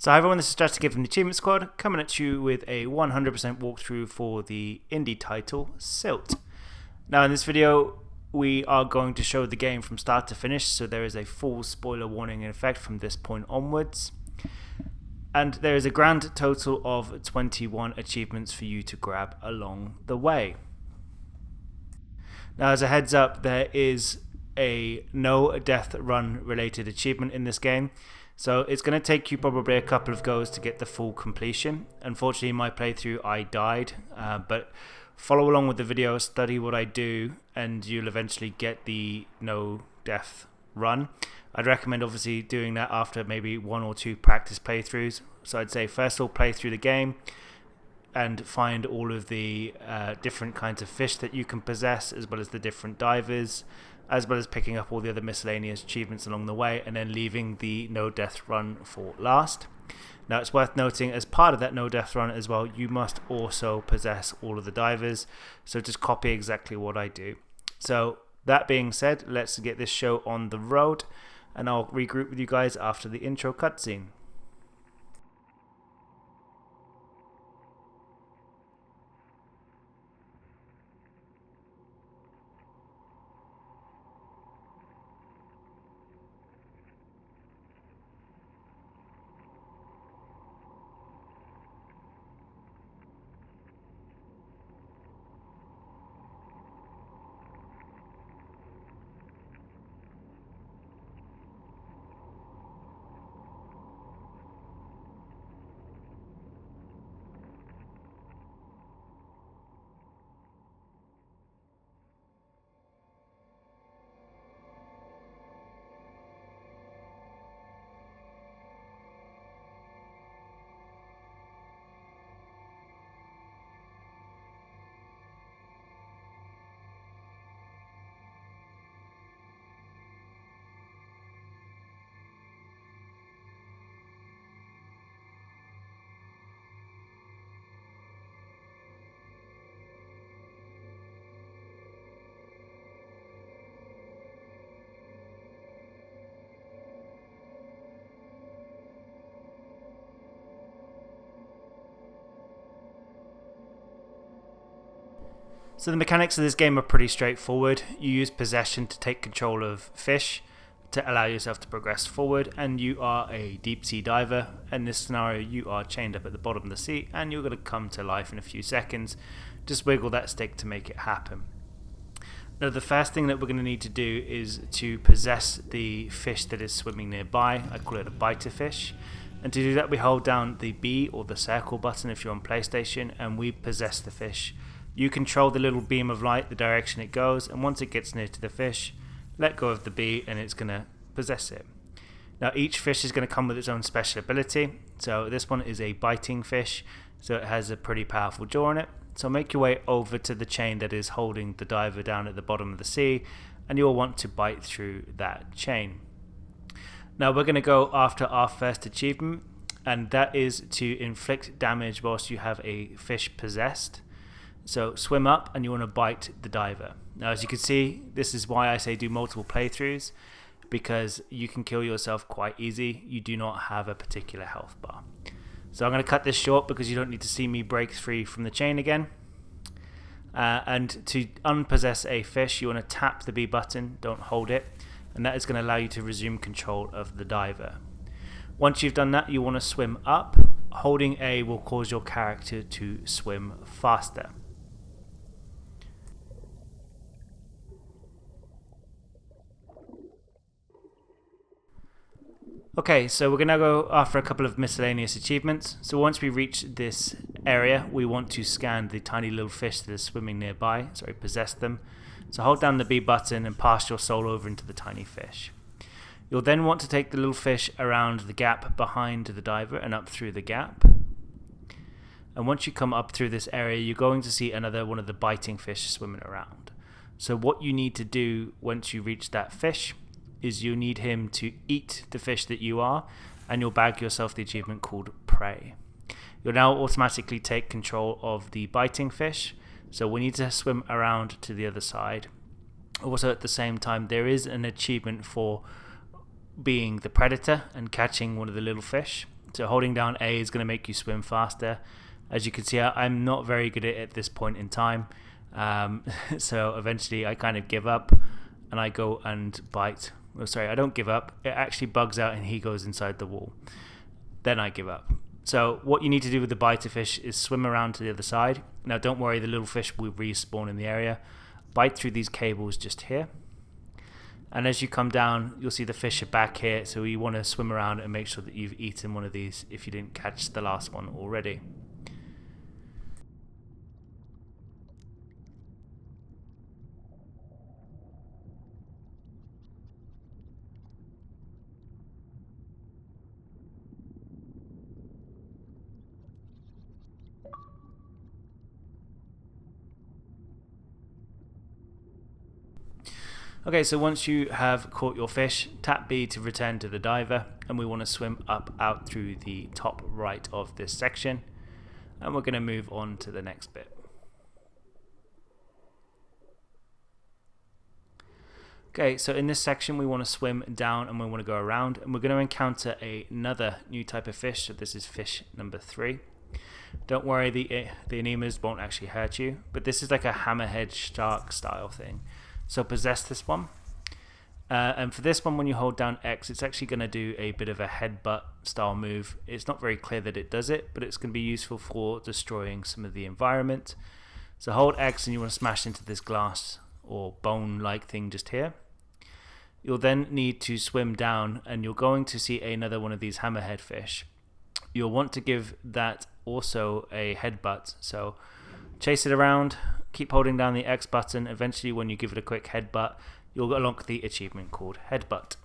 So hi everyone, this is Drastic Ed from the Achievement Squad, coming at you with a 100% walkthrough for the indie title, Silt. Now in this video, we are going to show the game from start to finish, so there is a full spoiler warning in effect from this point onwards. And there is a grand total of 21 achievements for you to grab along the way. Now as a heads up, there is a no death run related achievement in this game. So it's going to take you probably a couple of goes to get the full completion. Unfortunately in my playthrough I died, but follow along with the video, study what I do, and you'll eventually get the no death run. I'd recommend obviously doing that after maybe 1 or 2 practice playthroughs. So I'd say first of all play through the game and find all of the different kinds of fish that you can possess, as well as the different divers, as well as picking up all the other miscellaneous achievements along the way, and then leaving the no death run for last. Now it's worth noting, as part of that no death run as well, you must also possess all of the divers, so just copy exactly what I do. So that being said, let's get this show on the road, and I'll regroup with you guys after the intro cutscene. So the mechanics of this game are pretty straightforward. You use possession to take control of fish to allow yourself to progress forward, and you are a deep sea diver. In this scenario you are chained up at the bottom of the sea and you're going to come to life in a few seconds. Just wiggle that stick to make it happen. Now the first thing that we're going to need to do is to possess the fish that is swimming nearby. I call it a biter fish. And to do that we hold down the B or the circle button if you're on PlayStation, and we possess the fish. You control the little beam of light, the direction it goes, and once it gets near to the fish, let go of the B and it's going to possess it. Now each fish is going to come with its own special ability. So this one is a biting fish, so it has a pretty powerful jaw on it. So make your way over to the chain that is holding the diver down at the bottom of the sea, and you'll want to bite through that chain. Now we're going to go after our first achievement, and that is to inflict damage whilst you have a fish possessed. So swim up and you want to bite the diver. Now as you can see, this is why I say do multiple playthroughs, because you can kill yourself quite easy. You do not have a particular health bar. So I'm going to cut this short because you don't need to see me break free from the chain again. And to unpossess a fish, you want to tap the B button, don't hold it, and that is going to allow you to resume control of the diver. Once you've done that, you want to swim up. Holding A will cause your character to swim faster. Okay, so we're going to go after a couple of miscellaneous achievements. So once we reach this area, we want to scan the tiny little fish that is swimming nearby. Sorry, possess them. So hold down the B button and pass your soul over into the tiny fish. You'll then want to take the little fish around the gap behind the diver and up through the gap. And once you come up through this area, you're going to see another one of the biting fish swimming around. So what you need to do once you reach that fish is you need him to eat the fish that you are, and you'll bag yourself the achievement called Prey. You'll now automatically take control of the biting fish, so we need to swim around to the other side. Also at the same time, there is an achievement for being the predator and catching one of the little fish. So holding down A is going to make you swim faster. As you can see, I'm not very good at it at this point in time. So eventually I kind of give up and I go and bite. Oh, sorry, I don't give up. It actually bugs out and he goes inside the wall. Then I give up. So what you need to do with the biter fish is swim around to the other side. Now don't worry, the little fish will respawn in the area. Bite through these cables just here. And as you come down, you'll see the fish are back here. So you want to swim around and make sure that you've eaten one of these if you didn't catch the last one already. Okay, so once you have caught your fish, tap B to return to the diver, and we want to swim up out through the top right of this section, and we're going to move on to the next bit. Okay, so in this section we want to swim down and we want to go around, and we're going to encounter another new type of fish. So this is fish number 3. Don't worry, the anemas won't actually hurt you, but this is like a hammerhead shark style thing. So possess this one, and for this one, when you hold down X, it's actually going to do a bit of a headbutt style move. It's not very clear that it does it, but it's going to be useful for destroying some of the environment. So hold X and you want to smash into this glass or bone like thing just here. You'll then need to swim down and you're going to see another one of these hammerhead fish. You'll want to give that also a headbutt, so chase it around, keep holding down the X button. Eventually when you give it a quick headbutt, you'll unlock the achievement called Headbutt.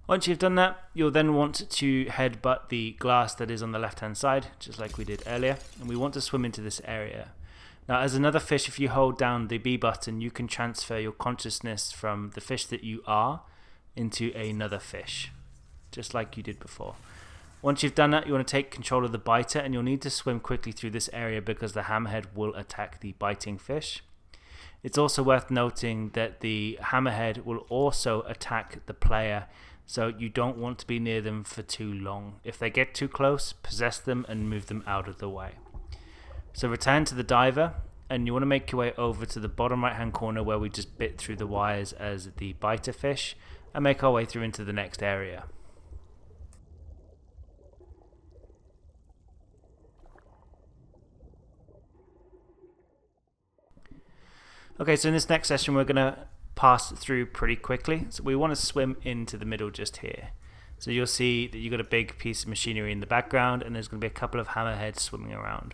Once you've done that, you'll then want to headbutt the glass that is on the left hand side, just like we did earlier, and we want to swim into this area. Now as another fish, if you hold down the B button, you can transfer your consciousness from the fish that you are into another fish, just like you did before. Once you've done that, you want to take control of the biter, and you'll need to swim quickly through this area because the hammerhead will attack the biting fish. It's also worth noting that the hammerhead will also attack the player, so you don't want to be near them for too long. If they get too close, possess them and move them out of the way. So return to the diver, and you want to make your way over to the bottom right hand corner where we just bit through the wires as the biter fish, and make our way through into the next area. Okay, so in this next session we're going to pass through pretty quickly. So we want to swim into the middle just here. So you'll see that you've got a big piece of machinery in the background, and there's going to be a couple of hammerheads swimming around.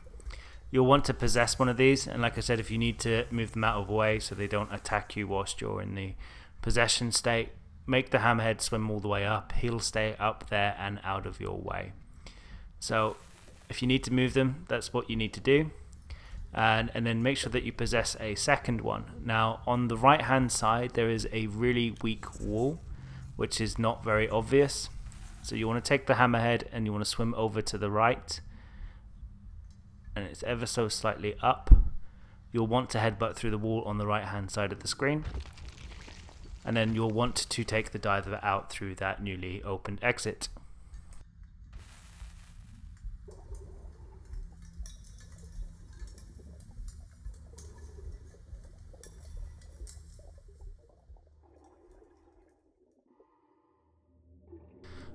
You'll want to possess one of these, and like I said, if you need to move them out of the way so they don't attack you whilst you're in the possession state, make the hammerhead swim all the way up. He'll stay up there and out of your way. So if you need to move them, that's what you need to do. And then make sure that you possess a second one. Now on the right hand side there is a really weak wall which is not very obvious, so you want to take the hammerhead and you want to swim over to the right, and it's ever so slightly up. You'll want to headbutt through the wall on the right hand side of the screen, and then you'll want to take the diver out through that newly opened exit.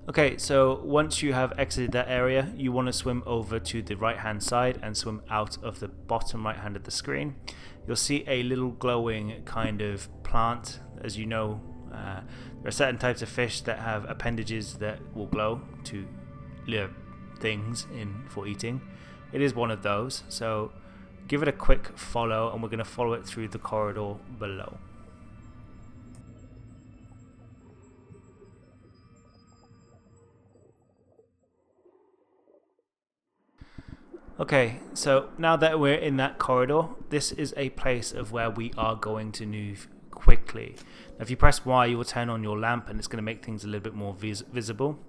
Okay, so once you have exited that area, you want to swim over to the right hand side and swim out of the bottom right hand of the screen. You'll see a little glowing kind of plant. As you know, there are certain types of fish that have appendages that will glow to lure things in for eating. It is one of those, so give it a quick follow, and we're going to follow it through the corridor below. Okay, so now that we're in that corridor, this is a place of where we are going to move quickly. Now, if you press Y, you will turn on your lamp and it's going to make things a little bit more visible.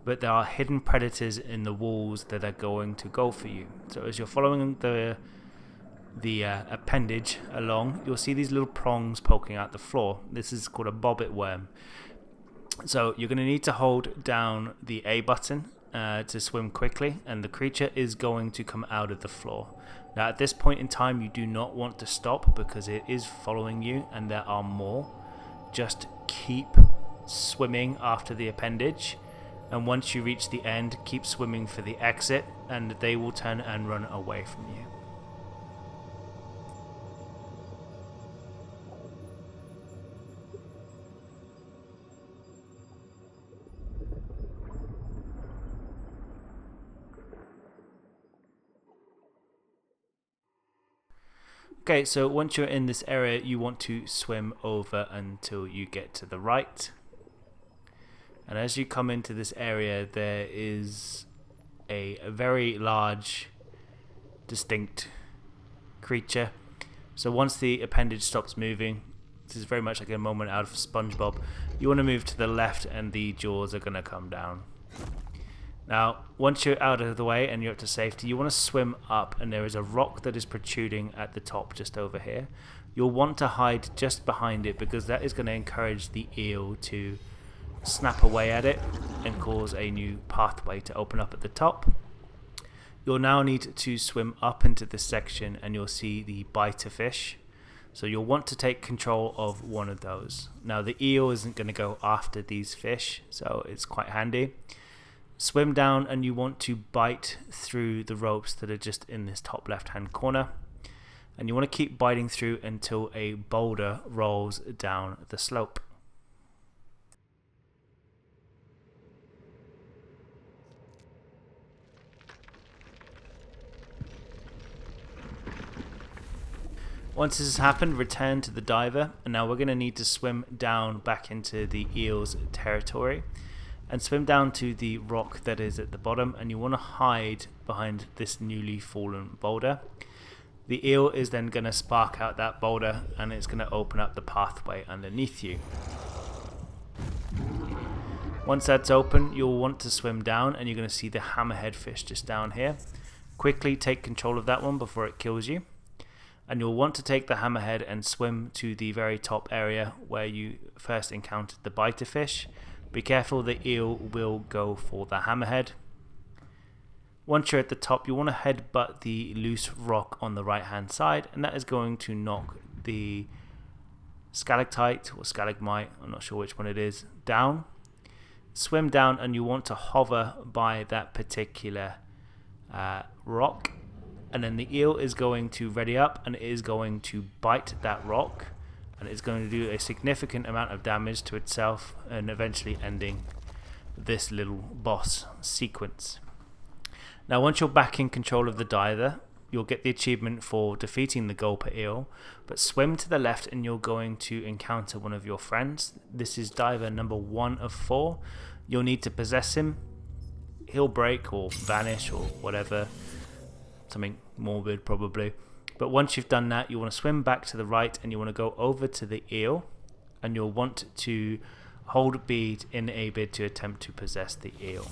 but there are hidden predators in the walls that are going to go for you. So as you're following the appendage along, you'll see these little prongs poking out the floor. This is called a bobbit worm. So you're going to need to hold down the A button to swim quickly, and the creature is going to come out of the floor. Now at this point in time you do not want to stop because it is following you and there are more. Just keep swimming after the appendage, and once you reach the end, keep swimming for the exit and they will turn and run away from you. Okay, so once you're in this area, you want to swim over until you get to the right. And as you come into this area, there is a very large, distinct creature. So once the appendage stops moving, this is very much like a moment out of SpongeBob, you want to move to the left and the jaws are going to come down. Now, once you're out of the way and you're up to safety, you want to swim up, and there is a rock that is protruding at the top just over here. You'll want to hide just behind it because that is going to encourage the eel to snap away at it and cause a new pathway to open up at the top. You'll now need to swim up into this section and you'll see the biter fish. So you'll want to take control of one of those. Now the eel isn't going to go after these fish, so it's quite handy. Swim down and you want to bite through the ropes that are just in this top left hand corner, and you want to keep biting through until a boulder rolls down the slope. Once this has happened, return to the diver, and now we're going to need to swim down back into the eel's territory and swim down to the rock that is at the bottom, and you want to hide behind this newly fallen boulder. The eel is then going to spark out that boulder and it's going to open up the pathway underneath you. Once that's open, you'll want to swim down and you're going to see the hammerhead fish just down here. Quickly take control of that one before it kills you. And you'll want to take the hammerhead and swim to the very top area where you first encountered the biter fish. Be careful, the eel will go for the hammerhead. Once you're at the top, you want to headbutt the loose rock on the right hand side, and that is going to knock the stalactite or stalagmite, I'm not sure which one it is, down. Swim down and you want to hover by that particular rock, and then the eel is going to ready up and it is going to bite that rock, and it's going to do a significant amount of damage to itself and eventually ending this little boss sequence. Now once you're back in control of the diver, you'll get the achievement for defeating the gulper eel, but swim to the left and you're going to encounter one of your friends. This is diver number 1 of 4. You'll need to possess him. He'll break or vanish or whatever, something morbid probably. But once you've done that, you want to swim back to the right and you want to go over to the eel, and you'll want to hold bead in a bid to attempt to possess the eel.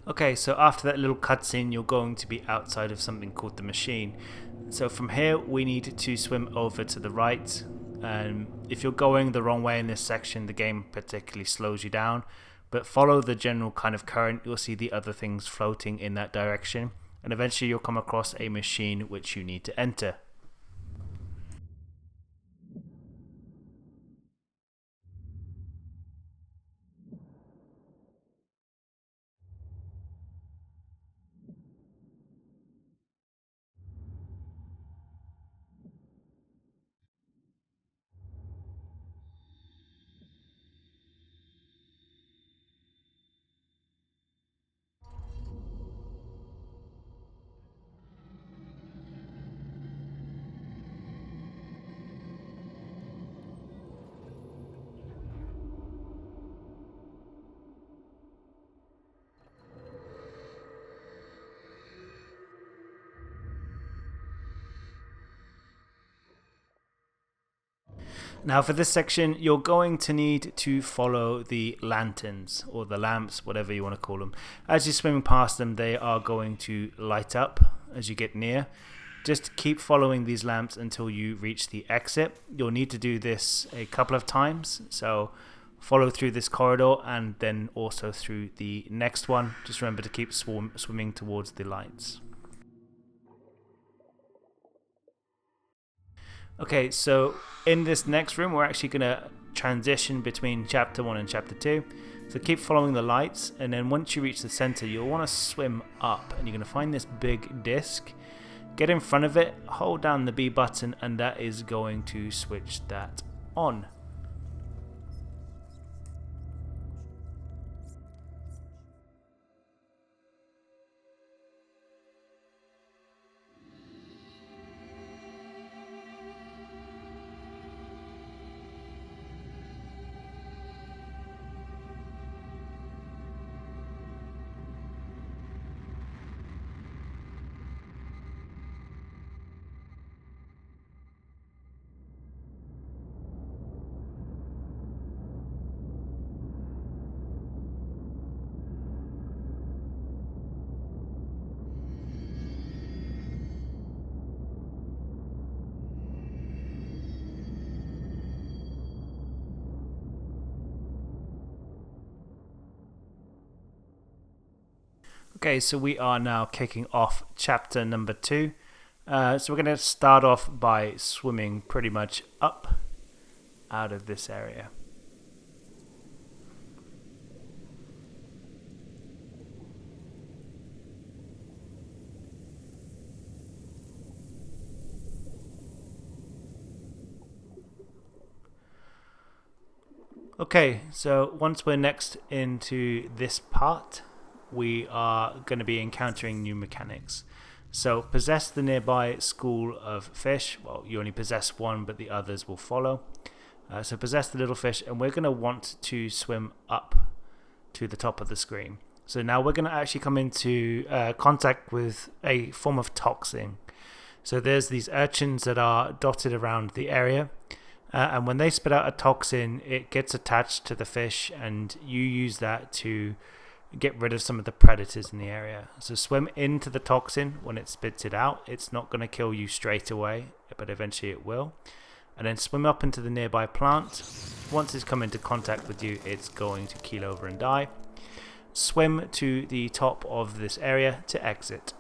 Okay, so after that little cutscene, you're going to be outside of something called the machine. So from here, we need to swim over to the right. If you're going the wrong way in this section, the game particularly slows you down. But follow the general kind of current, you'll see the other things floating in that direction. And eventually you'll come across a machine which you need to enter. Now for this section, you're going to need to follow the lanterns, or the lamps, whatever you want to call them. As you're swimming past them, they are going to light up as you get near. Just keep following these lamps until you reach the exit. You'll need to do this a couple of times, so follow through this corridor and then also through the next one. Just remember to keep swimming towards the lights. Okay, so in this next room, we're actually going to transition between chapter 1 and chapter 2. So keep following the lights, and then once you reach the center, you'll want to swim up, and you're going to find this big disc. Get in front of it, hold down the B button, and that is going to switch that on. Okay, so we are now kicking off chapter number 2. So we're going to start off by swimming pretty much up out of this area. Okay, so once we're next into this part, we are going to be encountering new mechanics. So possess the nearby school of fish. Well, you only possess one, but the others will follow. So possess the little fish, and we're going to want to swim up to the top of the screen. So now we're going to actually come into contact with a form of toxin. So there's these urchins that are dotted around the area. And when they spit out a toxin, it gets attached to the fish, and you use that to get rid of some of the predators in the area. So swim into the toxin when it spits it out. It's not going to kill you straight away, but eventually it will. And then swim up into the nearby plant. Once it's come into contact with you, it's going to keel over and die. Swim to the top of this area to exit.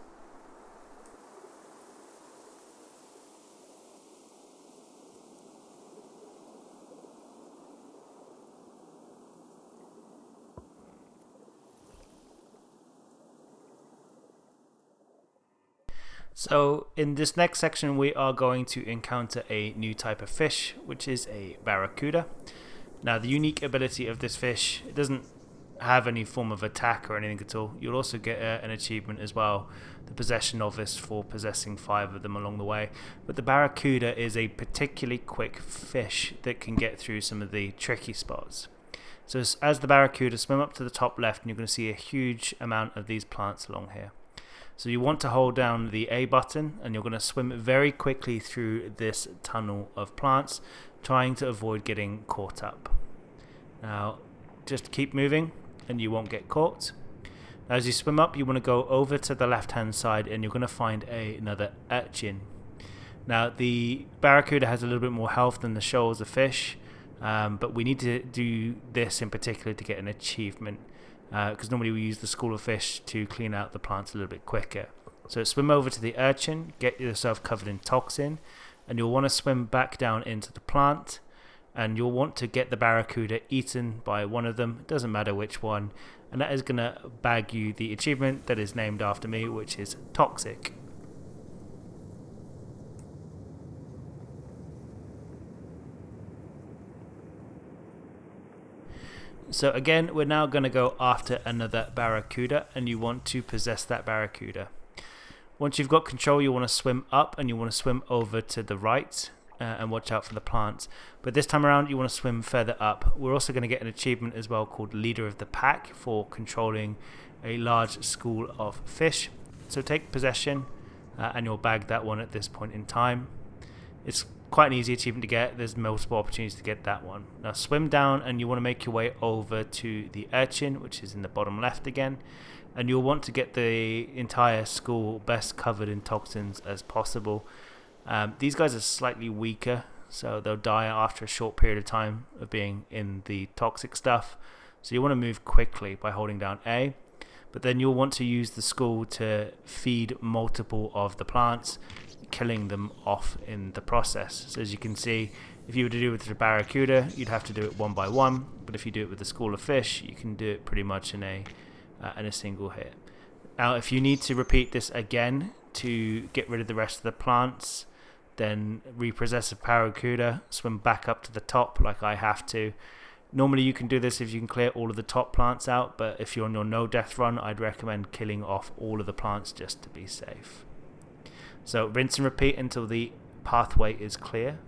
So in this next section, we are going to encounter a new type of fish, which is a barracuda. Now the unique ability of this fish, it doesn't have any form of attack or anything at all. You'll also get an achievement as well, the possession novice, for possessing 5 of them along the way. But the barracuda is a particularly quick fish that can get through some of the tricky spots. So as the barracuda, swim up to the top left, and you're going to see a huge amount of these plants along here. So you want to hold down the A button, and you're going to swim very quickly through this tunnel of plants, trying to avoid getting caught up. Now just keep moving and you won't get caught. As you swim up, you want to go over to the left hand side, and you're going to find another urchin. Now the barracuda has a little bit more health than the shoals of fish, but we need to do this in particular to get an achievement. Because normally we use the school of fish to clean out the plants a little bit quicker. So swim over to the urchin, get yourself covered in toxin, and you'll want to swim back down into the plant, and you'll want to get the barracuda eaten by one of them. It doesn't matter which one, and that is going to bag you the achievement that is named after me, which is toxic. So again, we're now going to go after another barracuda, and you want to possess that barracuda. Once you've got control, you want to swim up, and you want to swim over to the right and watch out for the plants. But this time around, you want to swim further up. We're also going to get an achievement as well called Leader of the Pack for controlling a large school of fish. So take possession, and you'll bag that one at this point in time. It's quite an easy achievement to get. There's multiple opportunities to get that one. Now swim down and you want to make your way over to the urchin, which is in the bottom left again, and you'll want to get the entire school best covered in toxins as possible. These guys are slightly weaker, so they'll die after a short period of time of being in the toxic stuff. So you want to move quickly by holding down A, but then you'll want to use the school to feed multiple of the plants, killing them off in the process. So as you can see, if you were to do it with the barracuda, you'd have to do it one by one, but if you do it with the school of fish, you can do it pretty much in a single hit. Now if you need to repeat this again to get rid of the rest of the plants, then repossess a barracuda, swim back up to the top like I have to. Normally you can do this if you can clear all of the top plants out, but if you're on your no death run, I'd recommend killing off all of the plants just to be safe. So rinse and repeat until the pathway is clear.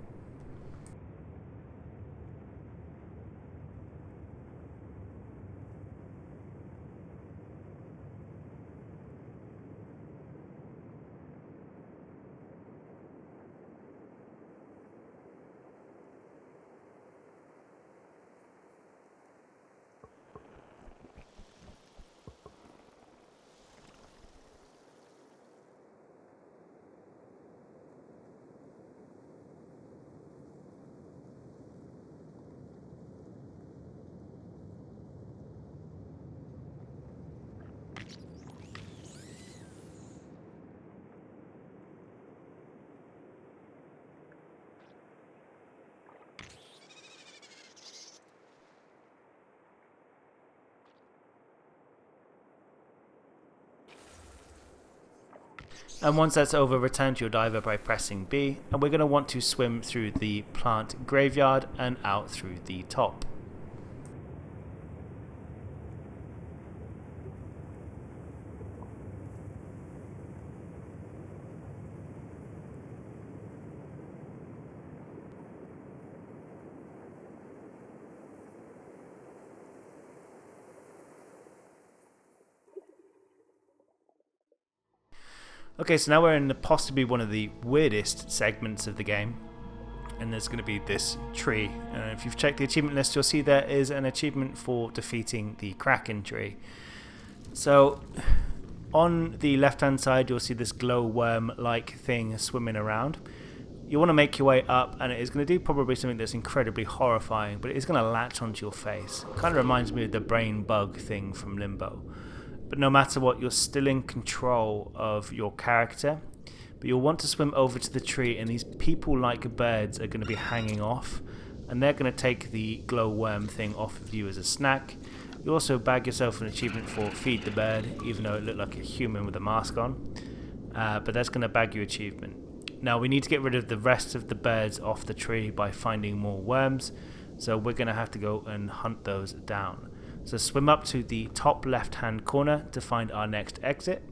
And once that's over, return to your diver by pressing B, and we're going to want to swim through the plant graveyard and out through the top. Okay, so now we're in possibly one of the weirdest segments of the game, and there's going to be this tree. And if you've checked the achievement list, you'll see there is an achievement for defeating the Kraken tree. So on the left hand side you'll see this glowworm like thing swimming around. You want to make your way up, and it is going to do probably something that's incredibly horrifying, but it is going to latch onto your face. It kind of reminds me of the brain bug thing from Limbo. But no matter what, you're still in control of your character. But you'll want to swim over to the tree, and these people-like birds are going to be hanging off, and they're going to take the glowworm thing off of you as a snack. You also bag yourself an achievement for Feed the Bird, even though it looked like a human with a mask on. But that's going to bag you achievement. Now we need to get rid of the rest of the birds off the tree by finding more worms, so we're going to have to go and hunt those down. So swim up to the top left hand corner to find our next exit.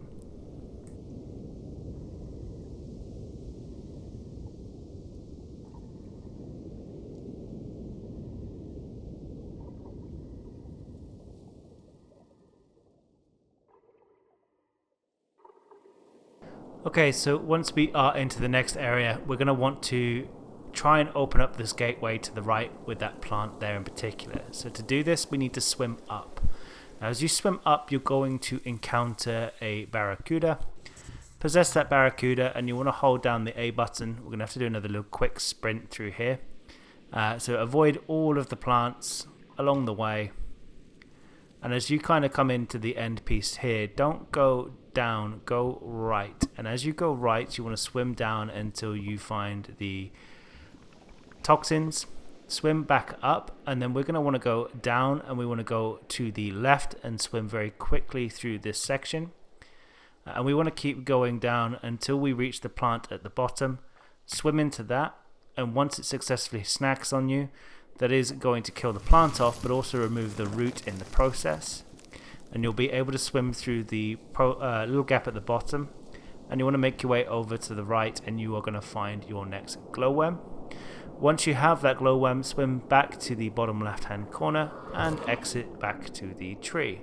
Okay, so once we are into the next area, we're going to want to try and open up this gateway to the right with that plant there in particular. So to do this, we need to swim up. Now as you swim up, you're going to encounter a barracuda. Possess that barracuda, and you want to hold down the A button. We're going to have to do another little quick sprint through here. So avoid all of the plants along the way. And as you kind of come into the end piece here, don't go down, go right. And as you go right, you want to swim down until you find the toxins. Swim back up, and then we're going to want to go down, and we want to go to the left and swim very quickly through this section. And we want to keep going down until we reach the plant at the bottom. Swim into that, and once it successfully snacks on you, that is going to kill the plant off, but also remove the root in the process. And you'll be able to swim through the little gap at the bottom, and you want to make your way over to the right, and you are going to find your next glowworm. Once you have that glowworm, swim back to the bottom left hand corner and exit back to the tree.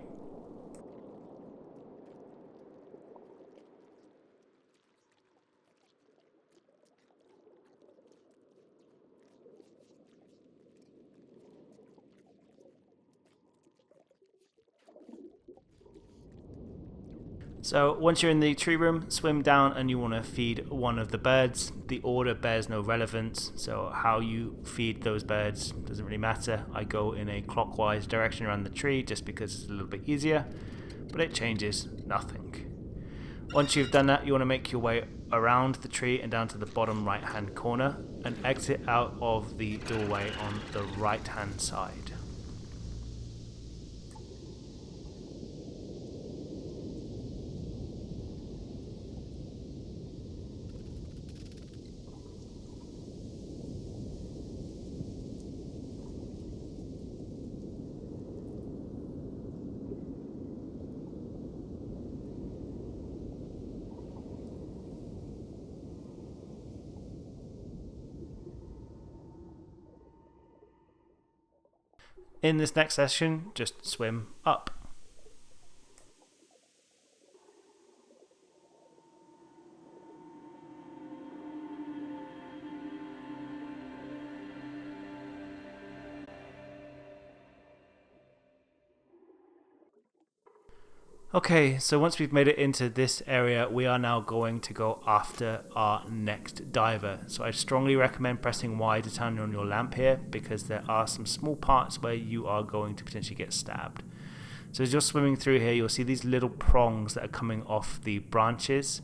So once you're in the tree room, swim down and you want to feed one of the birds. The order bears no relevance, so how you feed those birds doesn't really matter. I go in a clockwise direction around the tree just because it's a little bit easier, but it changes nothing. Once you've done that, you want to make your way around the tree and down to the bottom right hand corner and exit out of the doorway on the right hand side. In this next session, just swim up. Okay, so once we've made it into this area, we are now going to go after our next diver. So I strongly recommend pressing Y to turn on your lamp here, because there are some small parts where you are going to potentially get stabbed. So as you're swimming through here, you'll see these little prongs that are coming off the branches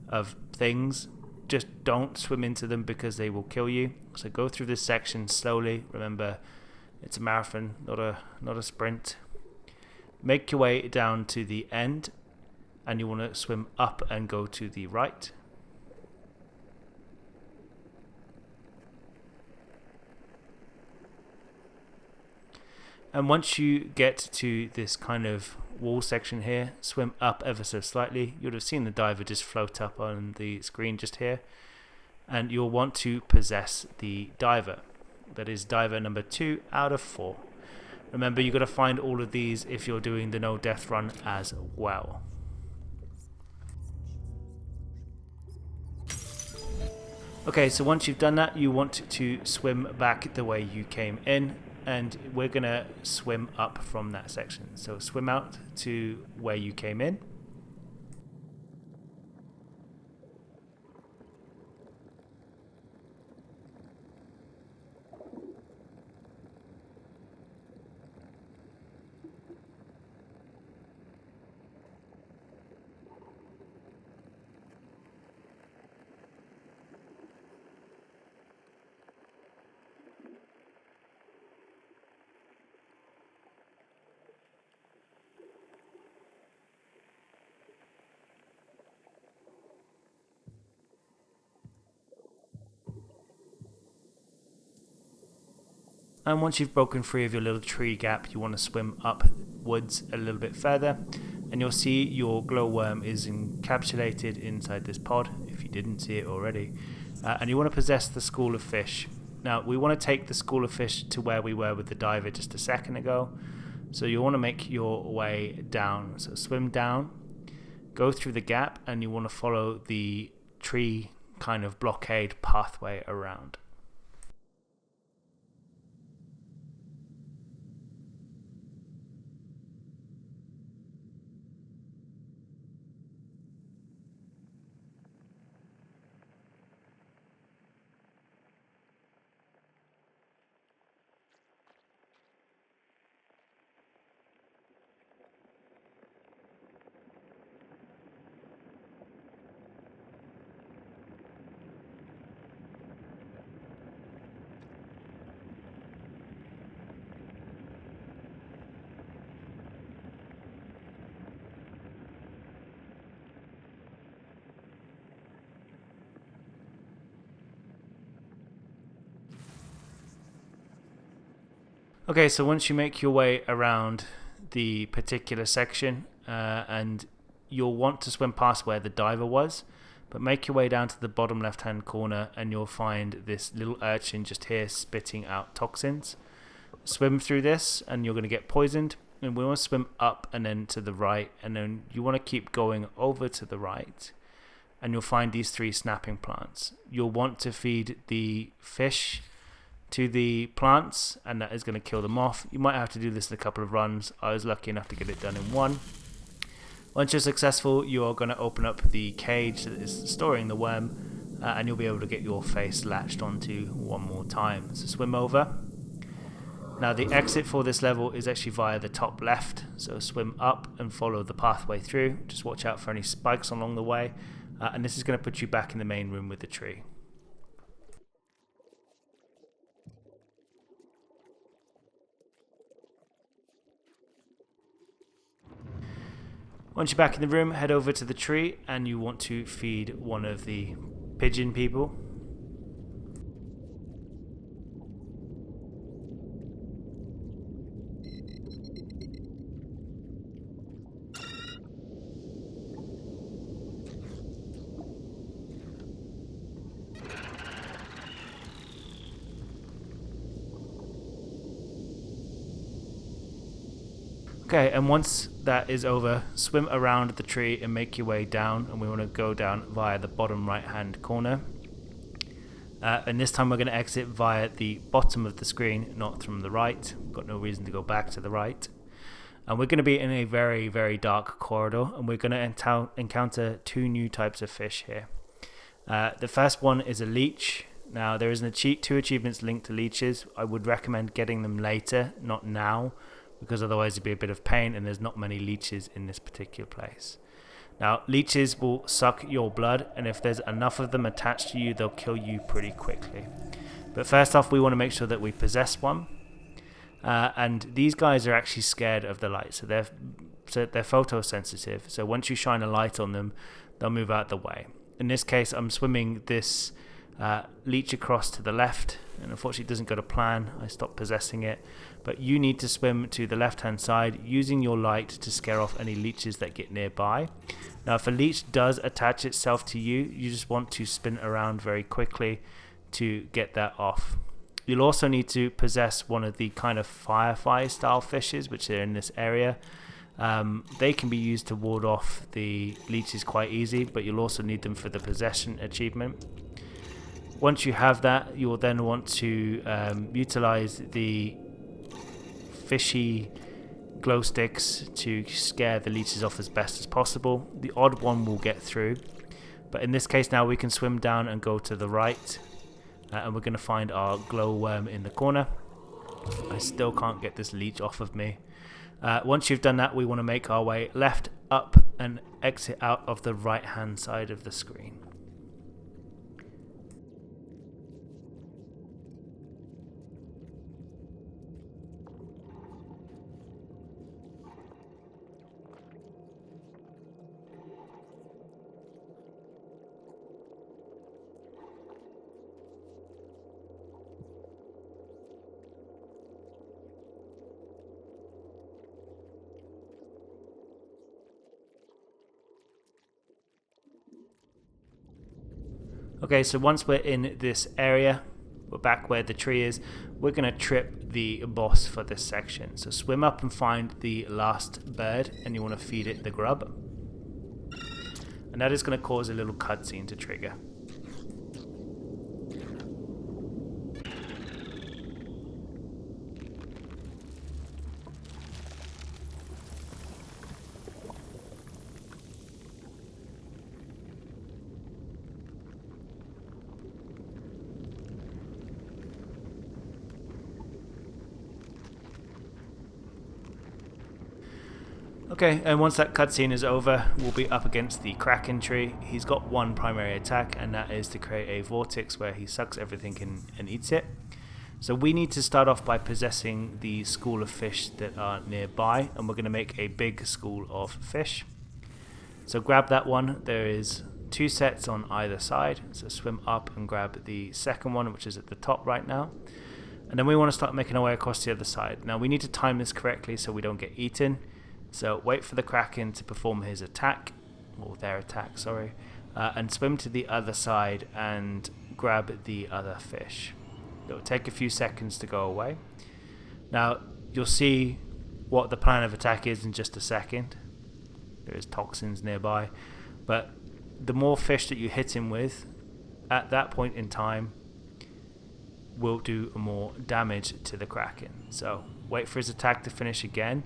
of things. Just don't swim into them because they will kill you. So go through this section slowly. Remember, it's a marathon, not a sprint. Make your way down to the end and you want to swim up and go to the right. And once you get to this kind of wall section here, swim up ever so slightly. You would have seen the diver just float up on the screen just here. And you'll want to possess the diver. That is diver number 2 out of 4. Remember, you've got to find all of these if you're doing the no death run as well. Okay, so once you've done that, you want to swim back the way you came in, and we're going to swim up from that section. So swim out to where you came in. And once you've broken free of your little tree gap, you want to swim upwards a little bit further, and you'll see your glowworm is encapsulated inside this pod, if you didn't see it already. And you want to possess the school of fish. Now, we want to take the school of fish to where we were with the diver just a second ago. So you want to make your way down. So swim down, go through the gap, and you want to follow the tree kind of blockade pathway around. Okay, so once you make your way around the particular section, and you'll want to swim past where the diver was, but make your way down to the bottom left hand corner and you'll find this little urchin just here spitting out toxins. Swim through this and you're going to get poisoned, and we want to swim up and then to the right, and then you want to keep going over to the right and you'll find these 3 snapping plants. You'll want to feed the fish to the plants, and that is going to kill them off. You might have to do this in a couple of runs. I was lucky enough to get it done in one. Once you're successful, you are going to open up the cage that is storing the worm, and you'll be able to get your face latched onto one more time. So swim over. Now the exit for this level is actually via the top left, so swim up and follow the pathway through. Just watch out for any spikes along the way, and this is going to put you back in the main room with the tree. Once you're back in the room, head over to the tree and you want to feed one of the pigeon people. Okay, and once that is over, swim around the tree and make your way down, and we want to go down via the bottom right hand corner. And this time we're going to exit via the bottom of the screen, not from the right. Got no reason to go back to the right. And we're going to be in a very, very dark corridor, and we're going to encounter two new types of fish here. The first one is a leech. Now there is two achievements linked to leeches. I would recommend getting them later, not now, because otherwise it'd be a bit of pain, and there's not many leeches in this particular place. Now leeches will suck your blood, and if there's enough of them attached to you, they'll kill you pretty quickly. But first off, we want to make sure that we possess one, and these guys are actually scared of the light, so they're photosensitive. So once you shine a light on them, they'll move out the way. In this case, I'm swimming this leech across to the left, and unfortunately it doesn't go to plan. I stopped possessing it, but you need to swim to the left hand side using your light to scare off any leeches that get nearby. Now if a leech does attach itself to you, you just want to spin around very quickly to get that off. You'll also need to possess one of the kind of firefly style fishes which are in this area. They can be used to ward off the leeches quite easy, but you'll also need them for the possession achievement. Once you have that, you will then want to utilize the fishy glow sticks to scare the leeches off as best as possible. The odd one will get through, but in this case now we can swim down and go to the right, and we're going to find our glow worm in the corner. I still can't get this leech off of me. Once you've done that, we want to make our way left, up, and exit out of the right hand side of the screen. Okay, so once we're in this area, we're back where the tree is, we're going to trip the boss for this section. So swim up and find the last bird, and you want to feed it the grub. And that is going to cause a little cutscene to trigger. Okay, and once that cutscene is over, we'll be up against the Kraken tree. He's got one primary attack, and that is to create a vortex where he sucks everything in and eats it. So we need to start off by possessing the school of fish that are nearby, and we're going to make a big school of fish. So grab that one. There is 2 sets on either side, so swim up and grab the second one, which is at the top right now. And then we want to start making our way across the other side. Now we need to time this correctly so we don't get eaten. So wait for the Kraken to perform his attack, or their attack, sorry, and swim to the other side and grab the other fish. It'll take a few seconds to go away. Now you'll see what the plan of attack is in just a second. There is toxins nearby, but the more fish that you hit him with at that point in time will do more damage to the Kraken. So wait for his attack to finish again,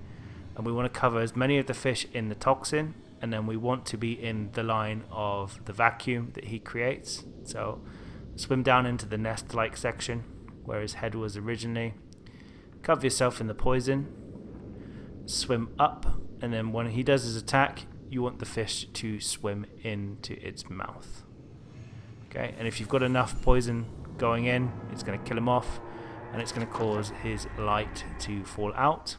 and we want to cover as many of the fish in the toxin and then we want to be in the line of the vacuum that he creates. So swim down into the nest-like section where his head was originally, cover yourself in the poison, swim up, and then when he does his attack, you want the fish to swim into its mouth. Okay, and if you've got enough poison going in, it's going to kill him off, and it's going to cause his light to fall out.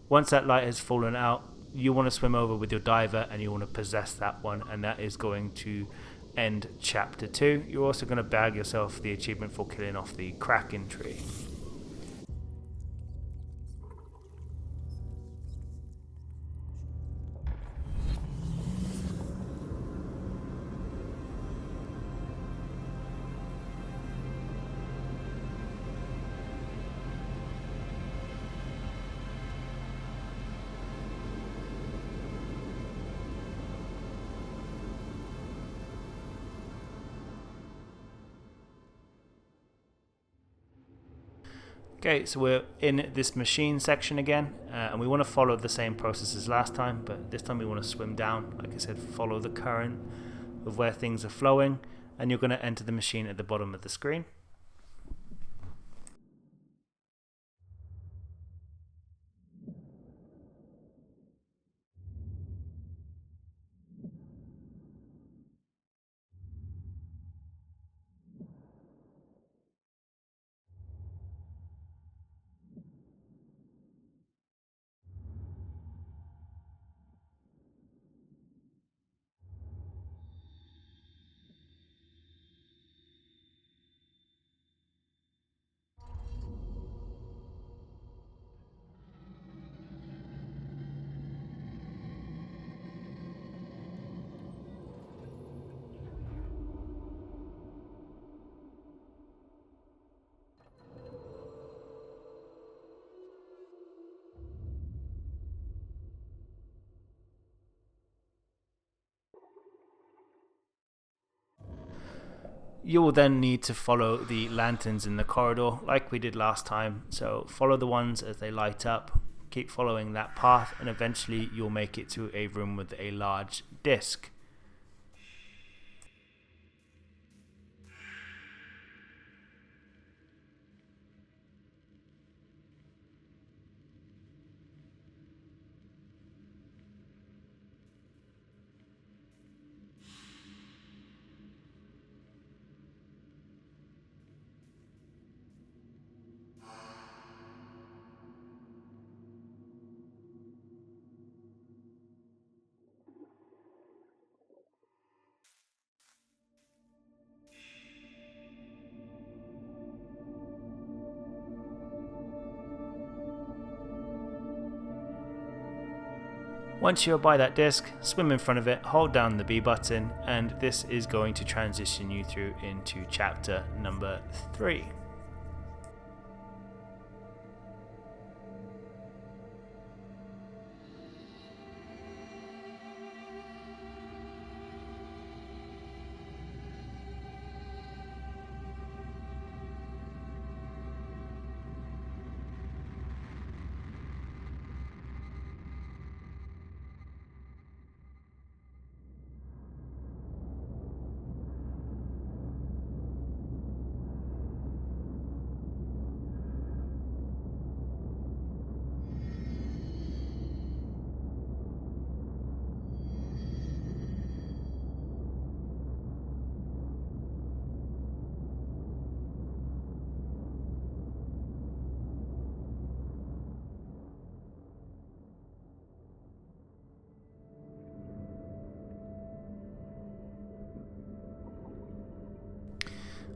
Once that light has fallen out, you want to swim over with your diver and you want to possess that one, and that is going to end chapter 2. You're also going to bag yourself the achievement for killing off the Kraken tree. Okay, so we're in this machine section again, and we want to follow the same process as last time, but this time we want to swim down. Like I said, follow the current of where things are flowing, and you're going to enter the machine at the bottom of the screen. You will then need to follow the lanterns in the corridor like we did last time. So follow the ones as they light up, keep following that path, and eventually you'll make it to a room with a large disc. Once you're by that disc, swim in front of it, hold down the B button, and this is going to transition you through into chapter number 3.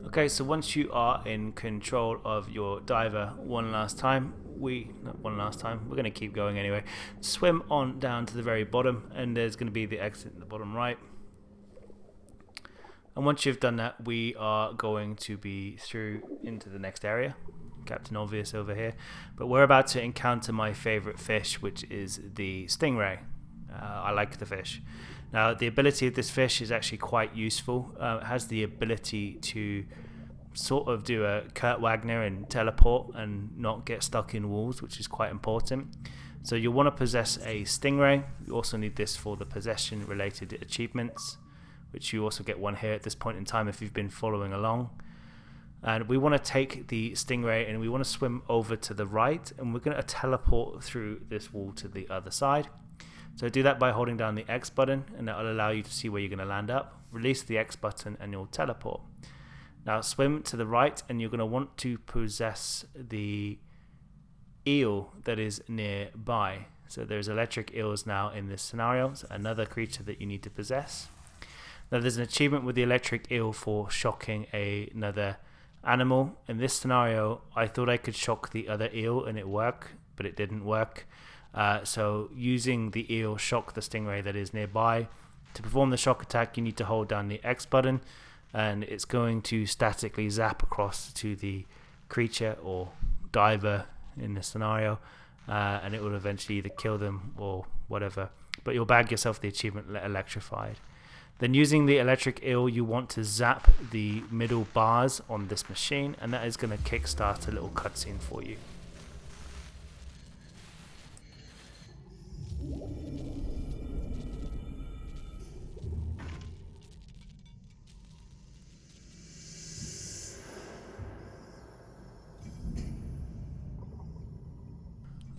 Okay, so once you are in control of your diver we're going to keep going anyway. Swim on down to the very bottom, and there's going to be the exit in the bottom right. And once you've done that, we are going to be through into the next area. Captain Obvious over here. But we're about to encounter my favorite fish, which is the stingray. I like the fish. Now, the ability of this fish is actually quite useful. It has the ability to sort of do a Kurt Wagner and teleport and not get stuck in walls, which is quite important. So you'll want to possess a stingray. You also need this for the possession related achievements, which you also get one here at this point in time if you've been following along. And we want to take the stingray and we want to swim over to the right, and we're going to teleport through this wall to the other side. So do that by holding down the X button, and that will allow you to see where you're going to land up. Release the X button and you'll teleport. Now swim to the right, and you're going to want to possess the eel that is nearby. So there's electric eels now in this scenario, so another creature that you need to possess. Now there's an achievement with the electric eel for shocking another animal. In this scenario, I thought I could shock the other eel and it worked, but it didn't work. So using the eel, shock the stingray that is nearby. To perform the shock attack, you need to hold down the X button, and it's going to statically zap across to the creature or diver in this scenario, and it will eventually either kill them or whatever, but you'll bag yourself the achievement electrified. Then using the electric eel, you want to zap the middle bars on this machine, and that is going to kickstart a little cutscene for you.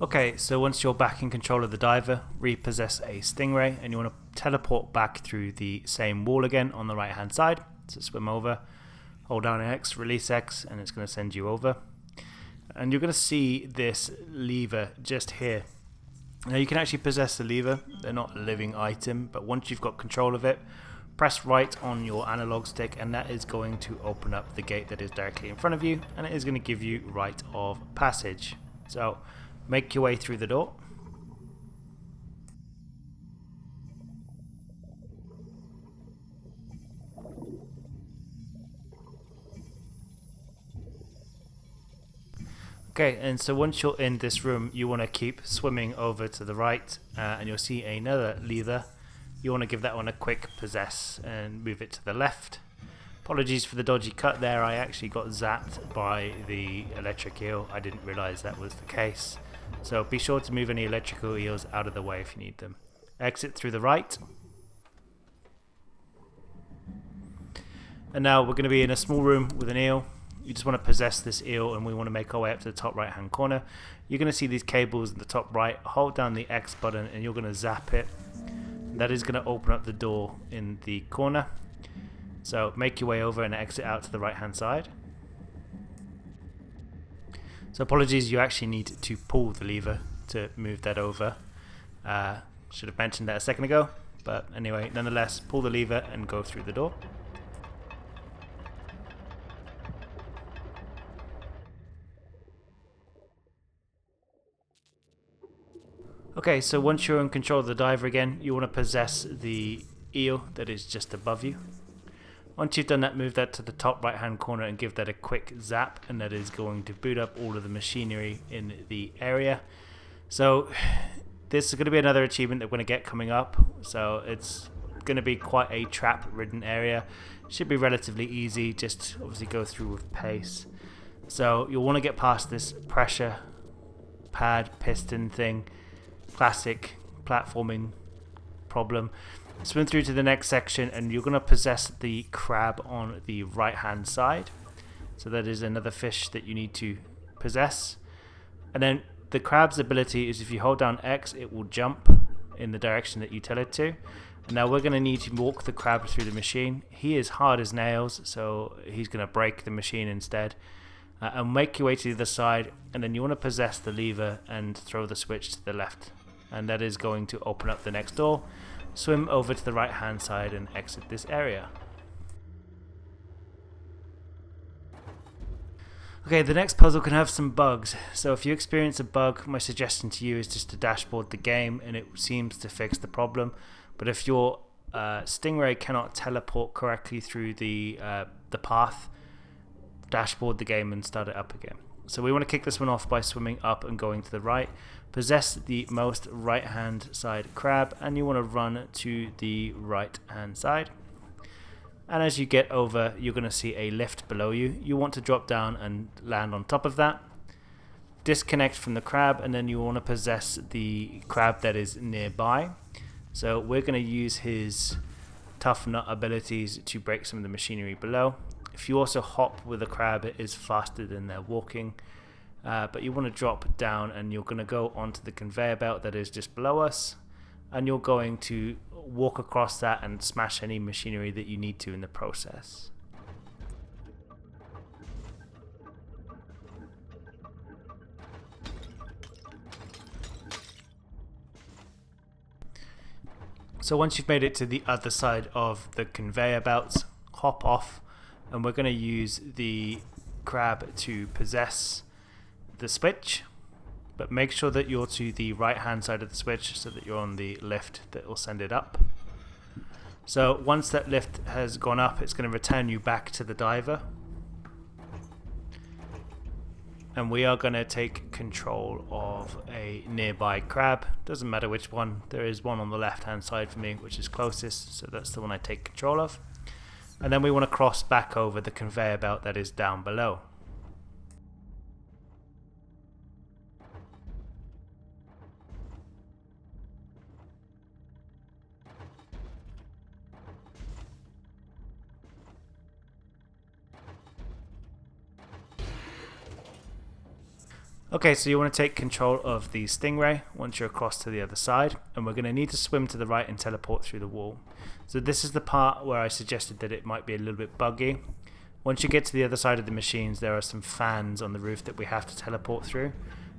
Okay, so once you're back in control of the diver, repossess a stingray, and you want to teleport back through the same wall again on the right hand side. So swim over, hold down X, release X, and it's going to send you over. And you're going to see this lever just here. Now you can actually possess the lever. They're not a living item, but once you've got control of it, press right on your analog stick, and that is going to open up the gate that is directly in front of you, and it is going to give you rite of passage. So make your way through the door. Okay, and so once you're in this room, you want to keep swimming over to the right, and you'll see another lever. You want to give that one a quick possess and move it to the left. Apologies for the dodgy cut there. I actually got zapped by the electric eel. I didn't realize that was the case. So be sure to move any electrical eels out of the way if you need them. Exit through the right. And now we're going to be in a small room with an eel. You just want to possess this eel, and we want to make our way up to the top right hand corner. You're going to see these cables in the top right. Hold down the X button and you're going to zap it. That is going to open up the door in the corner. So make your way over and exit out to the right hand side. So apologies, you actually need to pull the lever to move that over. Should have mentioned that a second ago, but anyway, nonetheless, pull the lever and go through the door. Okay, so once you're in control of the diver again, you want to possess the eel that is just above you. Once you've done that, move that to the top right hand corner and give that a quick zap, and that is going to boot up all of the machinery in the area. So this is going to be another achievement that we're going to get coming up, so it's going to be quite a trap ridden area. Should be relatively easy, just obviously go through with pace. So you'll want to get past this pressure pad piston thing, classic platforming problem. Swim through to the next section, and you're going to possess the crab on the right hand side. So that is another fish that you need to possess. And then the crab's ability is if you hold down X, it will jump in the direction that you tell it to. And now we're going to need to walk the crab through the machine. He is hard as nails, so he's going to break the machine instead. And make your way to the other side, and then you want to possess the lever and throw the switch to the left. And that is going to open up the next door. Swim over to the right hand side and exit this area. Okay, the next puzzle can have some bugs. So if you experience a bug, my suggestion to you is just to dashboard the game, and it seems to fix the problem. But if your stingray cannot teleport correctly through the path, dashboard the game and start it up again. So we want to kick this one off by swimming up and going to the right. Possess the most right hand side crab, and you want to run to the right hand side. And as you get over, you're going to see a lift below you. You want to drop down and land on top of that. disconnect from the crab, and then you want to possess the crab that is nearby. So we're going to use his tough nut abilities to break some of the machinery below. If you also hop with a crab, it is faster than they're walking. But you want to drop down, and you're going to go onto the conveyor belt that is just below us, and you're going to walk across that and smash any machinery that you need to in the process. So once you've made it to the other side of the conveyor belts, hop off, and we're going to use the crab to possess the switch, but make sure that you're to the right hand side of the switch so that you're on the lift that will send it up. So once that lift has gone up, it's going to return you back to the diver, and we are going to take control of a nearby crab. Doesn't matter which one, there is one on the left hand side for me which is closest, so that's the one I take control of. And then we want to cross back over the conveyor belt that is down below. Okay, so you want to take control of the stingray once you're across to the other side, and we're going to need to swim to the right and teleport through the wall. So this is the part where I suggested that it might be a little bit buggy. Once you get to the other side of the machines, there are some fans on the roof that we have to teleport through,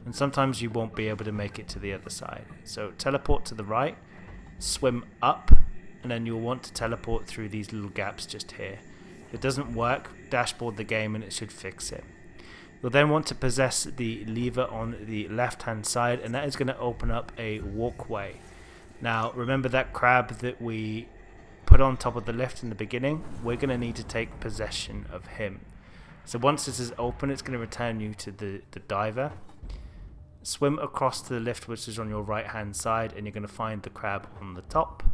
and sometimes you won't be able to make it to the other side. So teleport to the right, swim up, and then you'll want to teleport through these little gaps just here. If it doesn't work, dashboard the game and it should fix it. You'll then want to possess the lever on the left hand side, and that is going to open up a walkway. Now remember that crab that we put on top of the lift in the beginning? We're going to need to take possession of him. So once this is open, it's going to return you to the diver. Swim across to the lift which is on your right hand side, and you're going to find the crab on the top.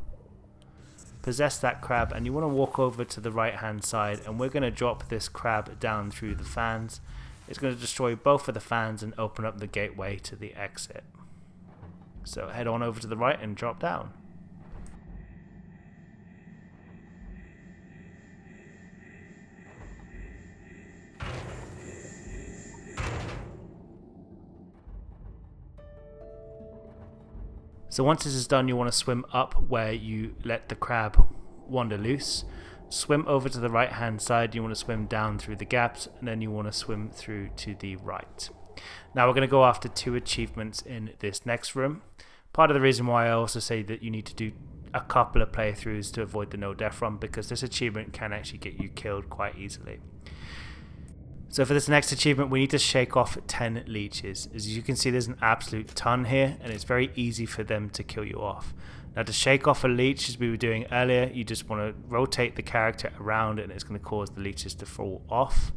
Possess that crab, and you want to walk over to the right hand side, and we're going to drop this crab down through the fans. It's going to destroy both of the fans and open up the gateway to the exit. So head on over to the right and drop down. So once this is done, you want to swim up where you let the crab wander loose. Swim over to the right hand side, you want to swim down through the gaps, and then you want to swim through to the right. Now we're going to go after 2 achievements in this next room. Part of the reason why I also say that you need to do a couple of playthroughs to avoid the no death run, because this achievement can actually get you killed quite easily. So for this next achievement, we need to shake off 10 leeches. As you can see, there's an absolute ton here, and it's very easy for them to kill you off. Now to shake off a leech, as we were doing earlier, you just want to rotate the character around, and it's going to cause the leeches to fall off.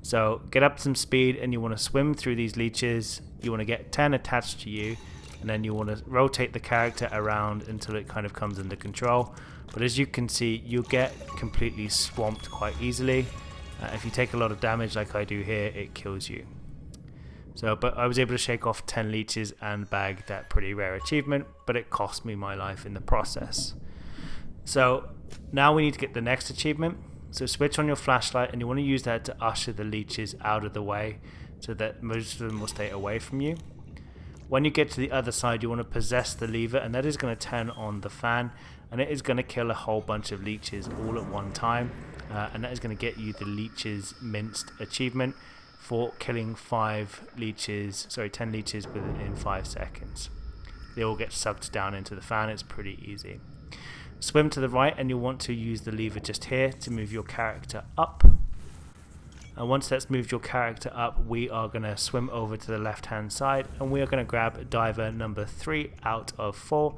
So get up some speed, and you want to swim through these leeches. You want to get 10 attached to you, and then you want to rotate the character around until it kind of comes under control. But as you can see, you'll get completely swamped quite easily. If you take a lot of damage like I do here, it kills you. But I was able to shake off 10 leeches and bag that pretty rare achievement, but it cost me my life in the process. So now we need to get the next achievement. So switch on your flashlight, and you want to use that to usher the leeches out of the way so that most of them will stay away from you. When you get to the other side, you want to possess the lever, and that is going to turn on the fan, and it is going to kill a whole bunch of leeches all at one time, and that is going to get you the leeches minced achievement for killing 10 leeches within 5 seconds. They all get sucked down into the fan. It's pretty easy. Swim to the right, and you'll want to use the lever just here to move your character up. And once that's moved your character up, we are going to swim over to the left hand side, and we are going to grab diver number 3 out of 4.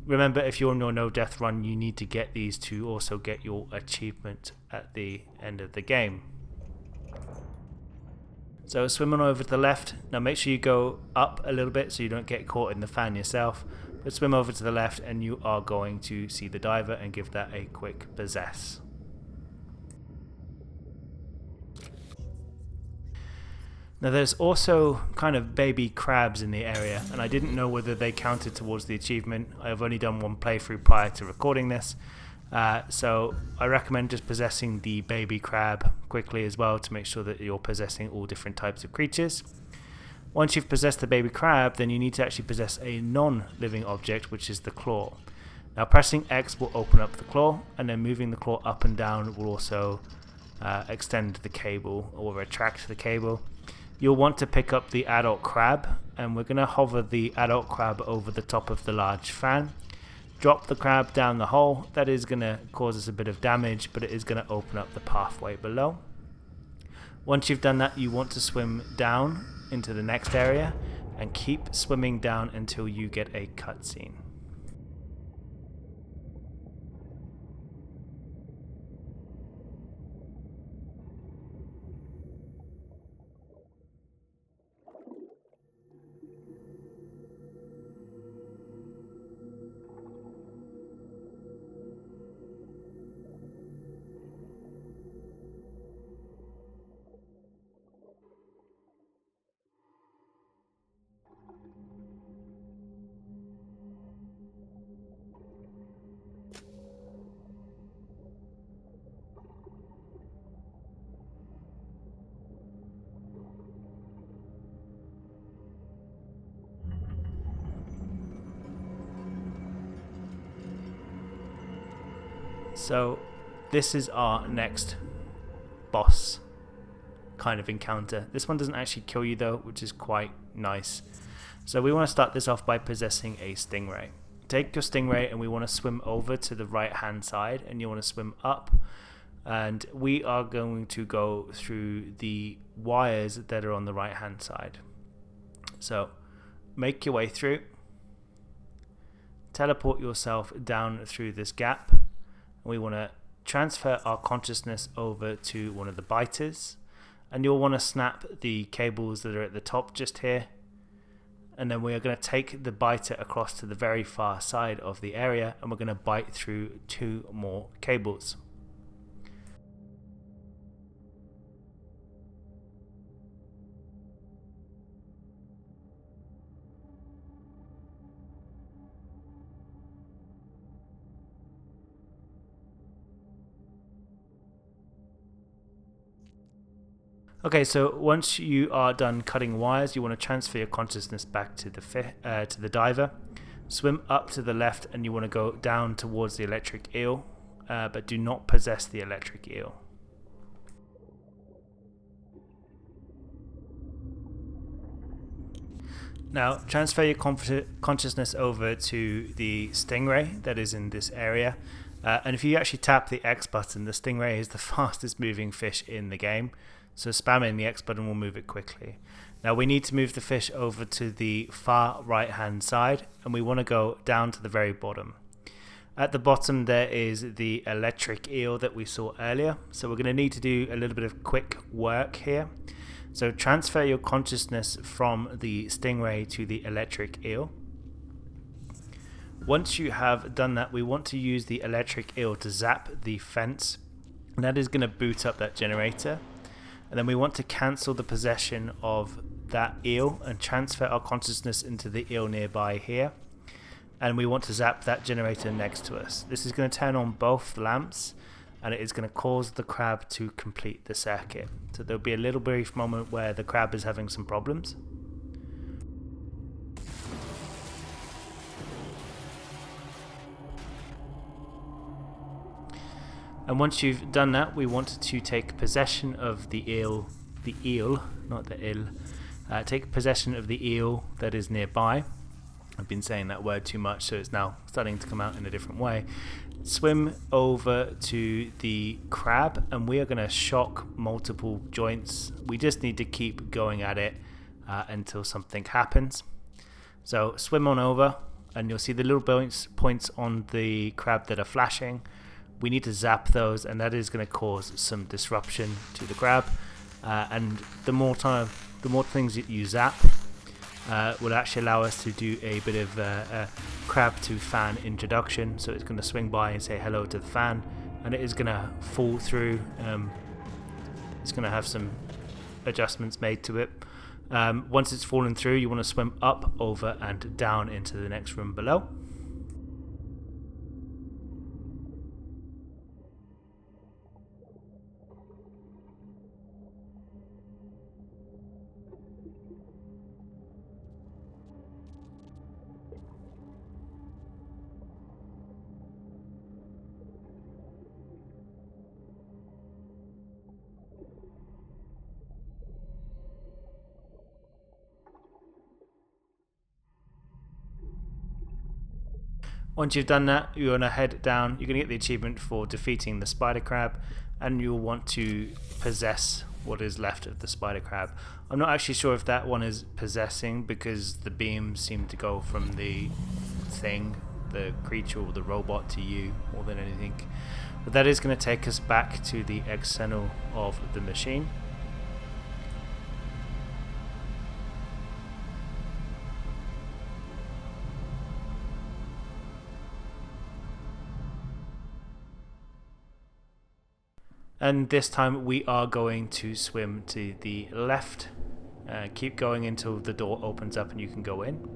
Remember, if you're on your no death run, you need to get these to also get your achievement at the end of the game. So swim on over to the left. Now make sure you go up a little bit so you don't get caught in the fan yourself. But swim over to the left, and you are going to see the diver and give that a quick possess. Now there's also kind of baby crabs in the area, and I didn't know whether they counted towards the achievement. I've only done one playthrough prior to recording this, so I recommend just possessing the baby crab quickly as well to make sure that you're possessing all different types of creatures. Once you've possessed the baby crab, then you need to actually possess a non-living object, which is the claw. Now pressing X will open up the claw, and then moving the claw up and down will also extend the cable or retract the cable. You'll want to pick up the adult crab, and we're going to hover the adult crab over the top of the large fan. Drop the crab down the hole. That is going to cause us a bit of damage, but it is going to open up the pathway below. Once you've done that, you want to swim down into the next area and keep swimming down until you get a cutscene. So this is our next boss kind of encounter. This one doesn't actually kill you though, which is quite nice. So we want to start this off by possessing a stingray. Take your stingray and we want to swim over to the right hand side, and you want to swim up, and we are going to go through the wires that are on the right hand side. So make your way through, teleport yourself down through this gap. We want to transfer our consciousness over to one of the biters, and you'll want to snap the cables that are at the top just here, and then we are going to take the biter across to the very far side of the area, and we're going to bite through 2 more cables. Okay, so once you are done cutting wires, you want to transfer your consciousness back to the diver. Swim up to the left, and you want to go down towards the electric eel, but do not possess the electric eel. Now transfer your consciousness over to the stingray that is in this area. And if you actually tap the X button, the stingray is the fastest moving fish in the game. So spamming the X button will move it quickly. Now we need to move the fish over to the far right hand side, and we want to go down to the very bottom. At the bottom there is the electric eel that we saw earlier. So we're going to need to do a little bit of quick work here. So transfer your consciousness from the stingray to the electric eel. Once you have done that, we want to use the electric eel to zap the fence, and that is going to boot up that generator. And then we want to cancel the possession of that eel and transfer our consciousness into the eel nearby here. And we want to zap that generator next to us. This is going to turn on both lamps, and it is going to cause the crab to complete the circuit. So there'll be a little brief moment where the crab is having some problems. And once you've done that, we want to take possession of the eel, not the ill. Take possession of the eel that is nearby. I've been saying that word too much, so it's now starting to come out in a different way. Swim over to the crab, and we are going to shock multiple joints. We just need to keep going at it until something happens. So swim on over, and you'll see the little points on the crab that are flashing. We need to zap those, and that is going to cause some disruption to the crab. And the more things that you zap will actually allow us to do a bit of a crab to fan introduction. So it's going to swing by and say hello to the fan, and it is going to fall through. It's going to have some adjustments made to it. Once it's fallen through, you want to swim up, over and down into the next room below. Once you've done that, you're going to head down. You're going to get the achievement for defeating the spider crab, and you'll want to possess what is left of the spider crab. I'm not actually sure if that one is possessing, because the beams seem to go from the thing, the creature or the robot, to you more than anything. But that is going to take us back to the external of the machine. And this time we are going to swim to the left. Keep going until the door opens up and you can go in.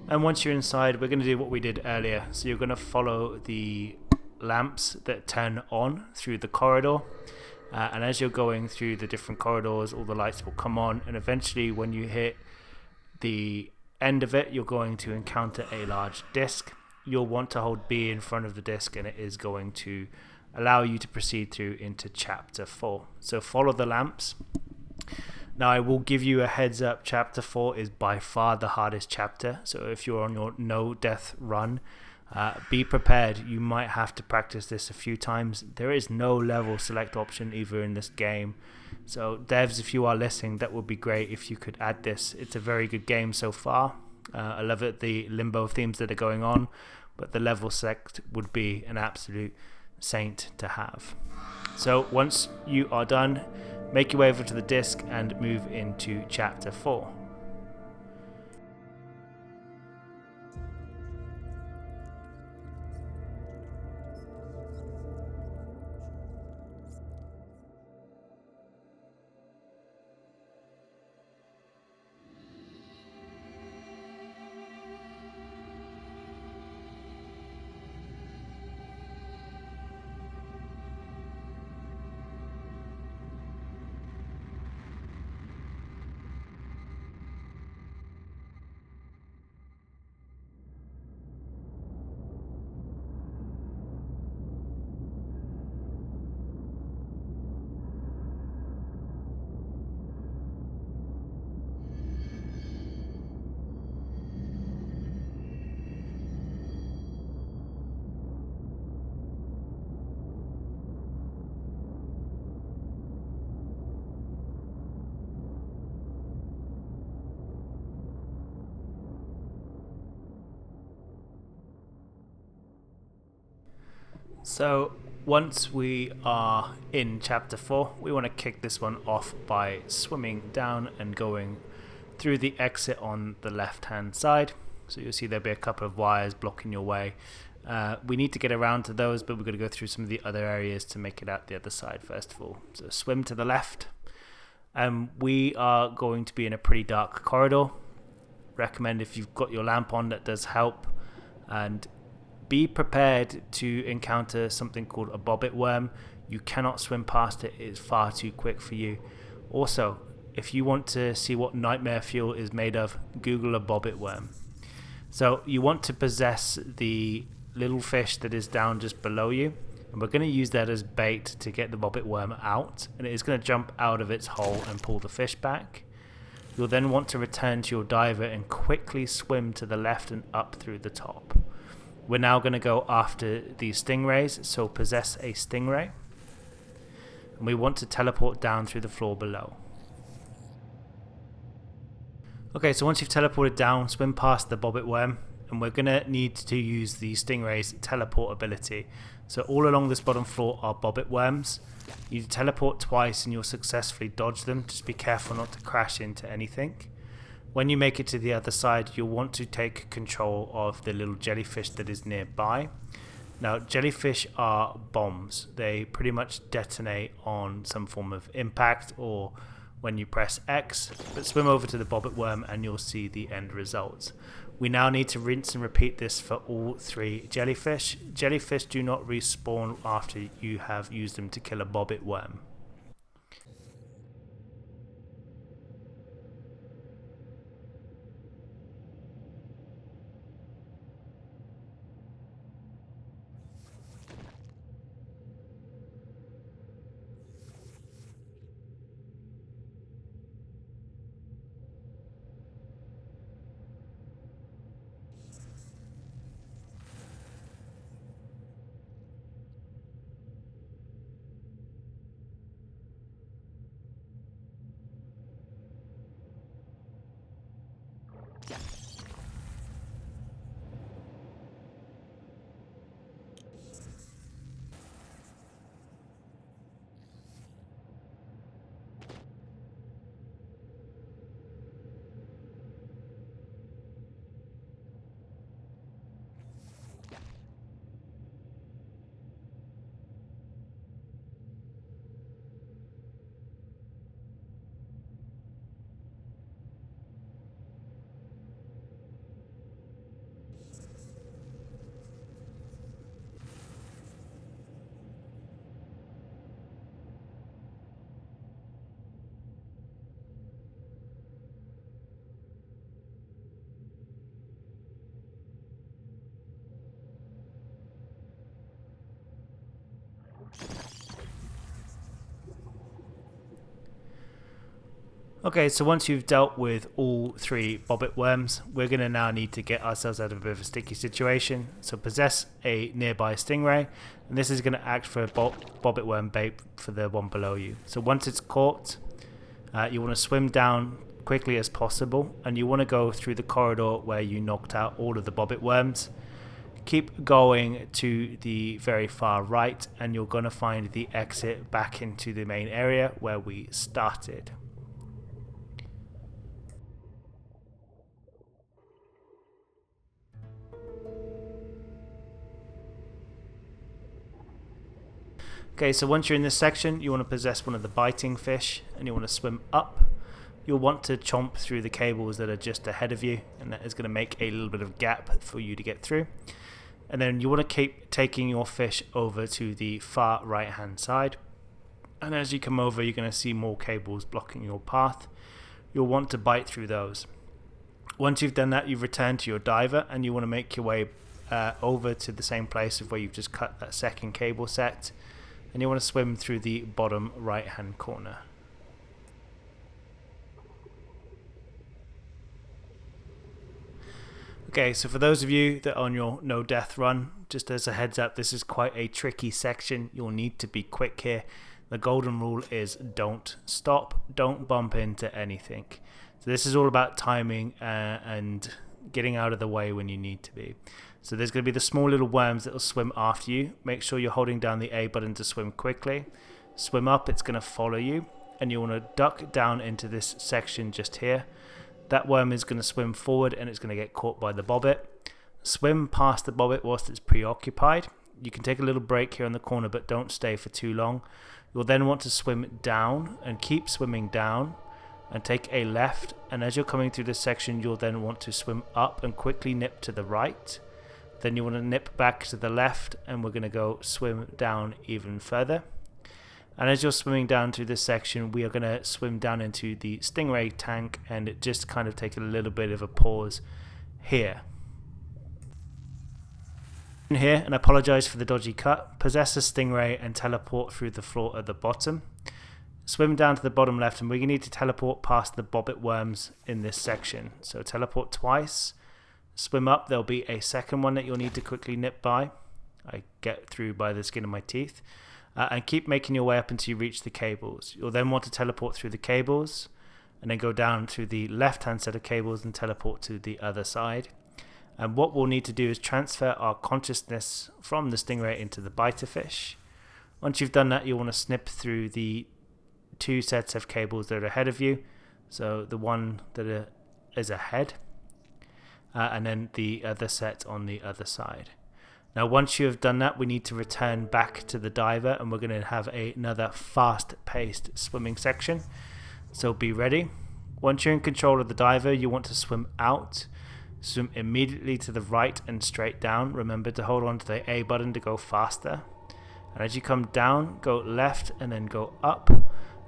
And once you're inside, we're going to do what we did earlier. So you're going to follow the lamps that turn on through the corridor. And as you're going through the different corridors, all the lights will come on. And eventually, when you hit the end of it, you're going to encounter a large disc. You'll want to hold B in front of the disc, and it is going to allow you to proceed through into chapter 4. So follow the lamps. Now, I will give you a heads up, chapter 4 is by far the hardest chapter, so if you're on your no death run, be prepared. You might have to practice this a few times. There is no level select option either in this game, so devs, if you are listening, that would be great if you could add this. It's a very good game so far. I love it, the limbo themes that are going on, but the level select would be an absolute saint to have. So once you are done, make your way over to the disc and move into chapter 4. So once we are in chapter 4, we want to kick this one off by swimming down and going through the exit on the left hand side. So you'll see there'll be a couple of wires blocking your way. We need to get around to those, but we're going to go through some of the other areas to make it out the other side first of all. So swim to the left. We are going to be in a pretty dark corridor. Recommend if you've got your lamp on, that does help. And be prepared to encounter something called a bobbit worm. You cannot swim past it, it's far too quick for you. Also, if you want to see what nightmare fuel is made of, Google a bobbit worm. So you want to possess the little fish that is down just below you, and we're going to use that as bait to get the bobbit worm out, and it is going to jump out of its hole and pull the fish back. You'll then want to return to your diver and quickly swim to the left and up through the top. We're now going to go after these stingrays, so possess a stingray, and we want to teleport down through the floor below. Okay, so once you've teleported down, swim past the bobbit worm, and we're going to need to use the stingray's teleport ability. So all along this bottom floor are bobbit worms. You teleport twice and you'll successfully dodge them. Just be careful not to crash into anything. When you make it to the other side, you'll want to take control of the little jellyfish that is nearby. Now, jellyfish are bombs. They pretty much detonate on some form of impact or when you press X, but swim over to the bobbit worm and you'll see the end results. We now need to rinse and repeat this for all 3 jellyfish. Jellyfish do not respawn after you have used them to kill a bobbit worm. Okay, so once you've dealt with all 3 bobbit worms, we're going to now need to get ourselves out of a bit of a sticky situation. So possess a nearby stingray, and this is going to act for a bobbit worm bait for the one below you. So once it's caught, you want to swim down quickly as possible, and you want to go through the corridor where you knocked out all of the bobbit worms. Keep going to the very far right, and you're going to find the exit back into the main area where we started. Okay, so once you're in this section, you want to possess one of the biting fish and you want to swim up. You'll want to chomp through the cables that are just ahead of you, and that is going to make a little bit of gap for you to get through. And then you want to keep taking your fish over to the far right hand side, and as you come over you're going to see more cables blocking your path. You'll want to bite through those. Once you've done that, you've returned to your diver and you want to make your way over to the same place of where you've just cut that second cable set. And you want to swim through the bottom right hand corner. Okay, so for those of you that are on your no death run, just as a heads up, this is quite a tricky section. You'll need to be quick here. The golden rule is don't stop, don't bump into anything. So this is all about timing and getting out of the way when you need to be. So there's going to be the small little worms that will swim after you. Make sure you're holding down the A button to swim quickly. Swim up, it's going to follow you, and you want to duck down into this section just here. That worm is going to swim forward and it's going to get caught by the bobbit. Swim past the bobbit whilst it's preoccupied. You can take a little break here in the corner, but don't stay for too long. You'll then want to swim down and keep swimming down and take a left, and as you're coming through this section you'll then want to swim up and quickly nip to the right. Then you want to nip back to the left, and we're going to go swim down even further. And as you're swimming down through this section, we are going to swim down into the stingray tank and just kind of take a little bit of a pause here. Here, and I apologize for the dodgy cut. Possess a stingray and teleport through the floor at the bottom. Swim down to the bottom left, and we need to teleport past the bobbit worms in this section. So teleport twice, swim up, there'll be a second one that you'll need to quickly nip by. I get through by the skin of my teeth. And keep making your way up until you reach the cables. You'll then want to teleport through the cables, and then go down to the left hand set of cables and teleport to the other side. And what we'll need to do is transfer our consciousness from the stingray into the biter fish. Once you've done that, you'll want to snip through the two sets of cables that are ahead of you. So the one that is ahead, and then the other set on the other side. Now once you have done that, we need to return back to the diver, and we're going to have another fast-paced swimming section. So be ready. Once you're in control of the diver, you want to swim out. Swim immediately to the right and straight down. Remember to hold on to the A button to go faster. And as you come down, go left and then go up.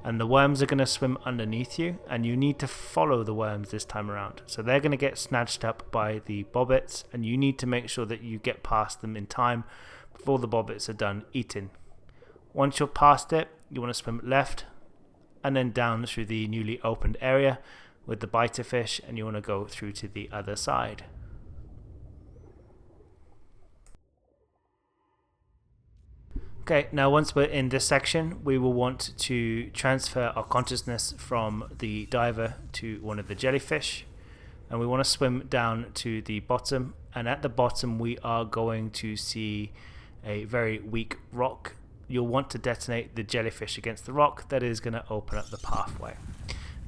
And the worms are going to swim underneath you, and you need to follow the worms this time around. So they're going to get snatched up by the bobbits, and you need to make sure that you get past them in time before the bobbits are done eating. Once you're past it, you want to swim left and then down through the newly opened area with the biter fish, and you want to go through to the other side. Okay, now once we're in this section, we will want to transfer our consciousness from the diver to one of the jellyfish, and we want to swim down to the bottom, and at the bottom we are going to see a very weak rock. You'll want to detonate the jellyfish against the rock. That is going to open up the pathway.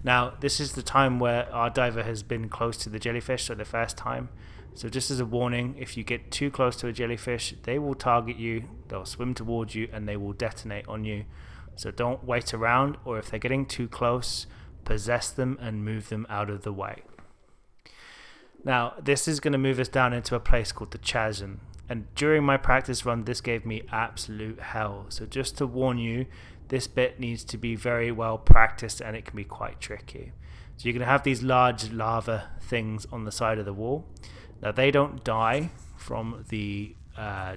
Now this is the time where our diver has been close to the jellyfish, so the first time. So just as a warning, if you get too close to a jellyfish, they will target you, they'll swim towards you, and they will detonate on you. So don't wait around, or if they're getting too close, possess them and move them out of the way. Now this is going to move us down into a place called the chasm. And during my practice run, this gave me absolute hell. So just to warn you, this bit needs to be very well practiced, and it can be quite tricky. So you're going to have these large lava things on the side of the wall. Now they don't die from the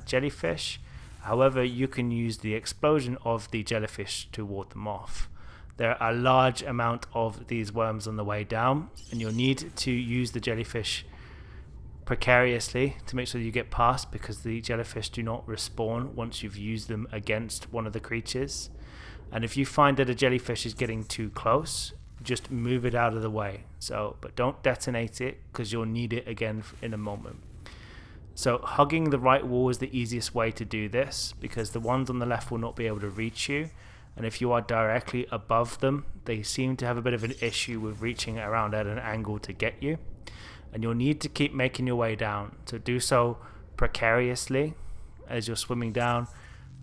jellyfish. However, you can use the explosion of the jellyfish to ward them off. There are a large amount of these worms on the way down, and you'll need to use the jellyfish precariously to make sure you get past, because the jellyfish do not respawn once you've used them against one of the creatures. And if you find that a jellyfish is getting too close, just move it out of the way. But don't detonate it, because you'll need it again in a moment. So hugging the right wall is the easiest way to do this, because the ones on the left will not be able to reach you, and if you are directly above them, they seem to have a bit of an issue with reaching around at an angle to get you. And you'll need to keep making your way down. So do so precariously as you're swimming down.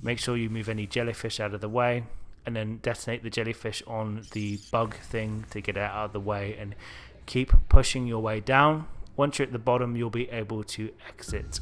Make sure you move any jellyfish out of the way, and then detonate the jellyfish on the bug thing to get it out of the way, and keep pushing your way down. Once you're at the bottom, you'll be able to exit.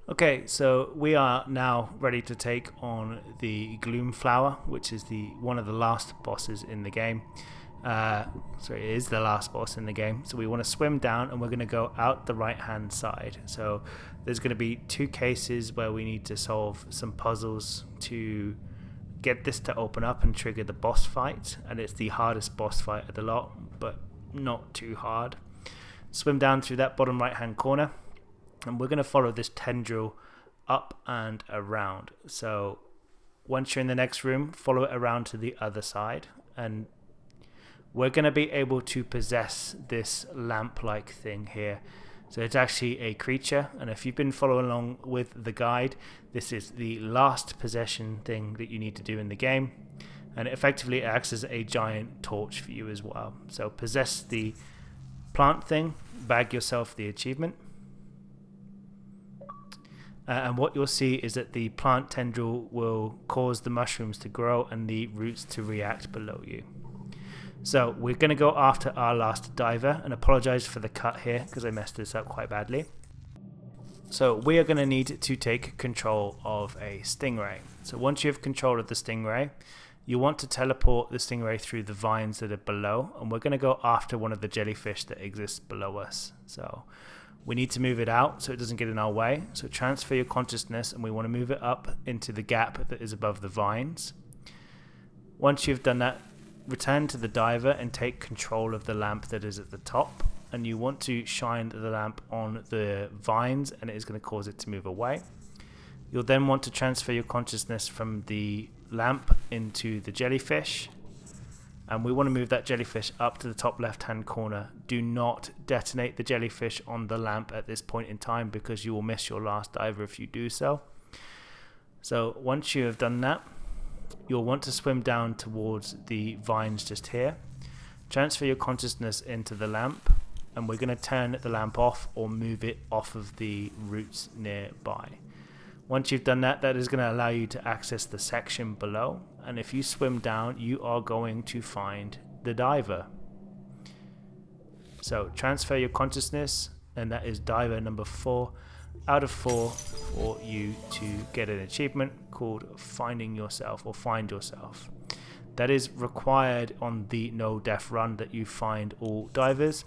Okay, so we are now ready to take on the Gloom Flower, which is one of the last bosses in the game. It is the last boss in the game. So we want to swim down, and we're going to go out the right hand side. So there's going to be two cases where we need to solve some puzzles to get this to open up and trigger the boss fight. And it's the hardest boss fight of the lot, but not too hard. Swim down through that bottom right hand corner, and we're going to follow this tendril up and around. So once you're in the next room, follow it around to the other side, and we're going to be able to possess this lamp-like thing here. So it's actually a creature, and if you've been following along with the guide, this is the last possession thing that you need to do in the game, and it effectively acts as a giant torch for you as well. So possess the plant thing, bag yourself the achievement. and what you'll see is that the plant tendril will cause the mushrooms to grow and the roots to react below you. So we're going to go after our last diver, and apologize for the cut here because I messed this up quite badly. So we are going to need to take control of a stingray. So once you have control of the stingray, you want to teleport the stingray through the vines that are below, and we're going to go after one of the jellyfish that exists below us. So we need to move it out so it doesn't get in our way. So transfer your consciousness, and we want to move it up into the gap that is above the vines. Once you've done that, return to the diver and take control of the lamp that is at the top. And you want to shine the lamp on the vines, and it is going to cause it to move away. You'll then want to transfer your consciousness from the lamp into the jellyfish. And we want to move that jellyfish up to the top left hand corner. Do not detonate the jellyfish on the lamp at this point in time, because you will miss your last diver if you do so. So once you have done that, you'll want to swim down towards the vines just here. Transfer your consciousness into the lamp, and we're going to turn the lamp off or move it off of the roots nearby. Once you've done that, that is going to allow you to access the section below, and if you swim down, you are going to find the diver. So transfer your consciousness, and that is diver number 4 out of 4 for you to get an achievement called Finding Yourself, or Find Yourself. That is required on the no death run, that you find all divers.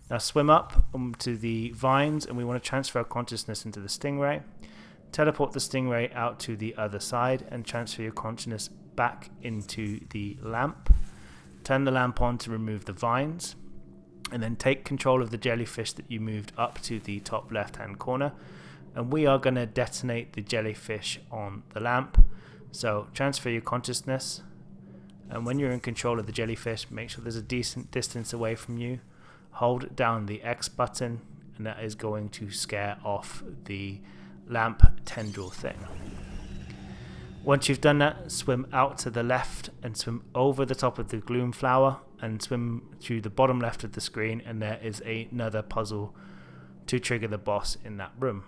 Now swim up to the vines, and we want to transfer our consciousness into the stingray. Teleport the stingray out to the other side and transfer your consciousness back into the lamp. Turn the lamp on to remove the vines, and then take control of the jellyfish that you moved up to the top left hand corner, and we are going to detonate the jellyfish on the lamp. So transfer your consciousness, and when you're in control of the jellyfish, make sure there's a decent distance away from you. Hold down the X button, and that is going to scare off the lamp tendril thing. Once you've done that, swim out to the left and swim over the top of the gloom flower and swim to the bottom left of the screen, and there is another puzzle to trigger the boss in that room.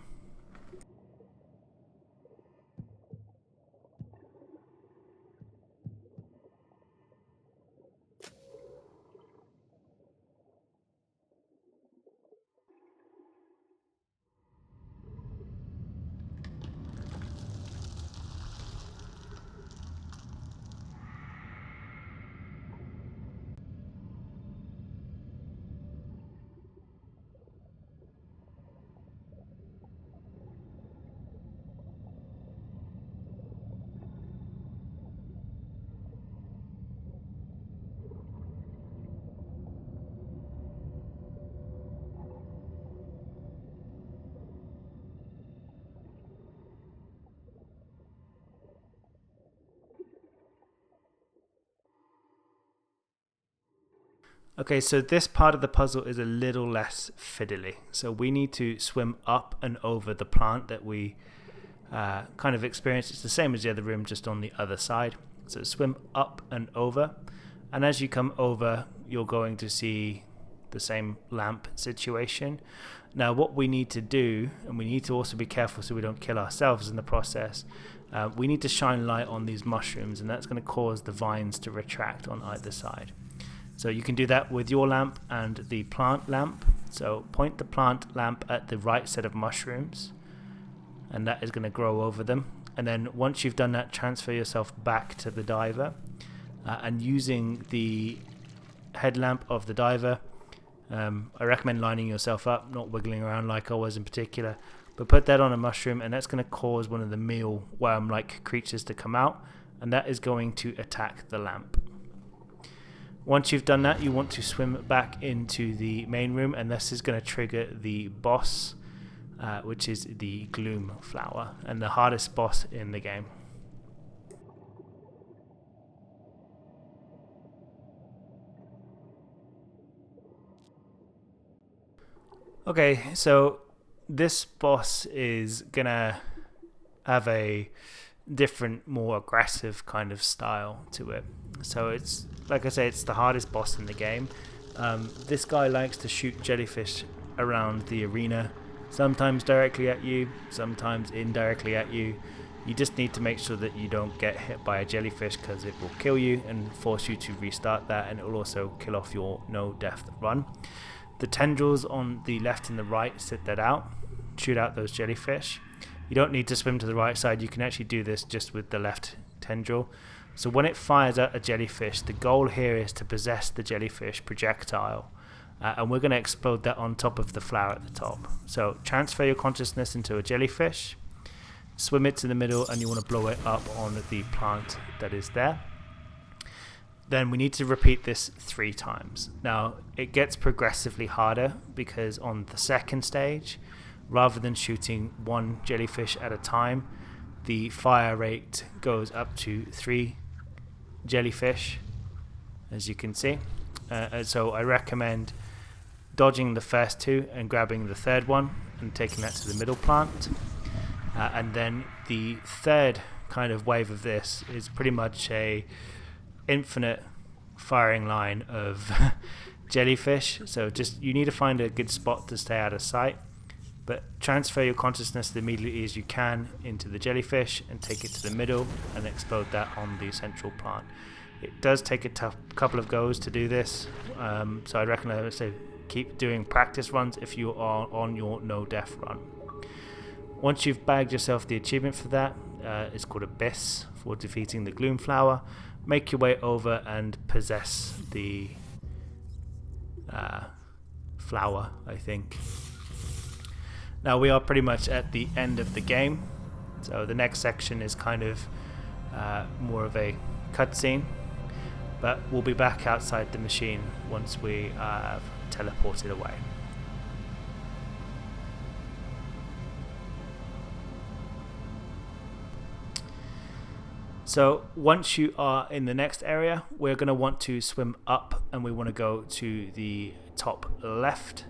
Okay, so this part of the puzzle is a little less fiddly. So we need to swim up and over the plant that we kind of experienced. It's the same as the other room, just on the other side. So swim up and over, and as you come over, you're going to see the same lamp situation. Now what we need to do, and we need to also be careful so we don't kill ourselves in the process, we need to shine light on these mushrooms, and that's going to cause the vines to retract on either side. So you can do that with your lamp and the plant lamp. So point the plant lamp at the right set of mushrooms, and that is going to grow over them. And then once you've done that, transfer yourself back to the diver, and using the headlamp of the diver, I recommend lining yourself up, not wiggling around like I was in particular, but put that on a mushroom, and that's going to cause one of the mealworm-like creatures to come out, and that is going to attack the lamp. Once you've done that, you want to swim back into the main room, and this is going to trigger the boss, which is the gloom flower, and the hardest boss in the game. Okay, so this boss is gonna have a different, more aggressive kind of style to it. So it's, like I say, it's the hardest boss in the game. This guy likes to shoot jellyfish around the arena sometimes directly at you, sometimes indirectly at you. You just need to make sure that you don't get hit by a jellyfish, because it will kill you and force you to restart that, and it will also kill off your no death run. The tendrils on the left and the right sit that out, shoot out those jellyfish. You don't need to swim to the right side, you can actually do this just with the left tendril. So when it fires at a jellyfish, the goal here is to possess the jellyfish projectile, and we're going to explode that on top of the flower at the top. So transfer your consciousness into a jellyfish, swim it to the middle, and you want to blow it up on the plant that is there. Then we need to repeat this 3 times. Now it gets progressively harder, because on the second stage, rather than shooting 1 jellyfish at a time, the fire rate goes up to 3 jellyfish, as you can see. So I recommend dodging the first 2 and grabbing the 3rd one and taking that to the middle plant. And then the 3rd kind of wave of this is pretty much a infinite firing line of jellyfish. So just, you need to find a good spot to stay out of sight, but transfer your consciousness as immediately as you can into the jellyfish and take it to the middle and explode that on the central plant. It does take a couple of goes to do this, so I'd recommend, I say, keep doing practice runs if you are on your no death run. Once you've bagged yourself the achievement for that, it's called Abyss, for defeating the gloom flower. Make your way over and possess the flower, I think. Now we are pretty much at the end of the game, so the next section is kind of more of a cutscene, but we'll be back outside the machine once we have teleported away. So once you are in the next area, we're going to want to swim up, and we want to go to the top left.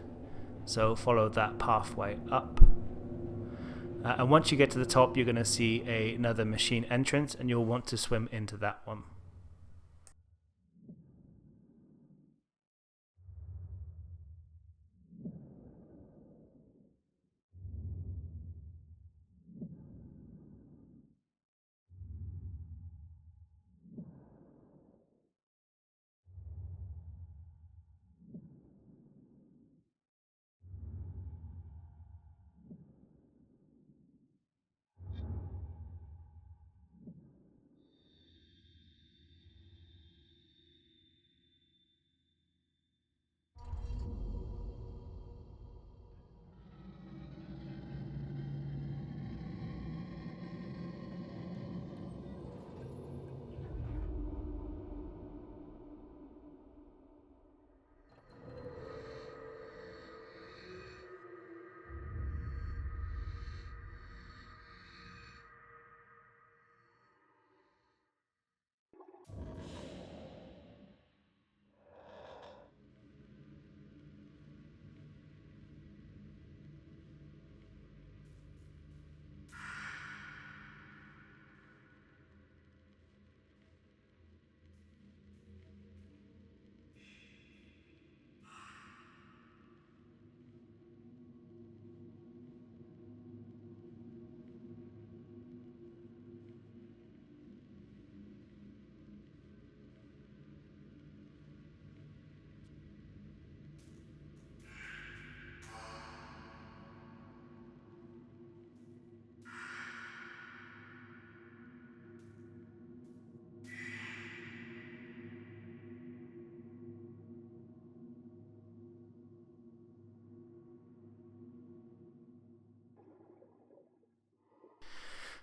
So follow that pathway up. And once you get to the top, you're going to see another machine entrance, and you'll want to swim into that one.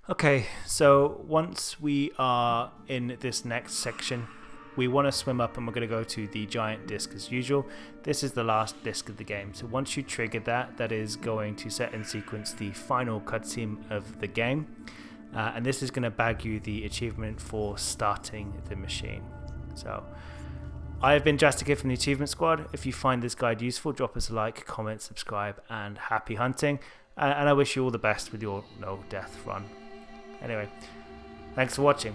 Okay, so once we are in this next section, we want to swim up, and we're going to go to the giant disc as usual. This is the last disc of the game, so once you trigger that, that is going to set in sequence the final cutscene of the game, and this is going to bag you the achievement for starting the machine. So I have been Drastic Ed from the Achievement Squad. If you find this guide useful, drop us a like, comment, subscribe, and happy hunting, and I wish you all the best with your no death run. Anyway, thanks for watching.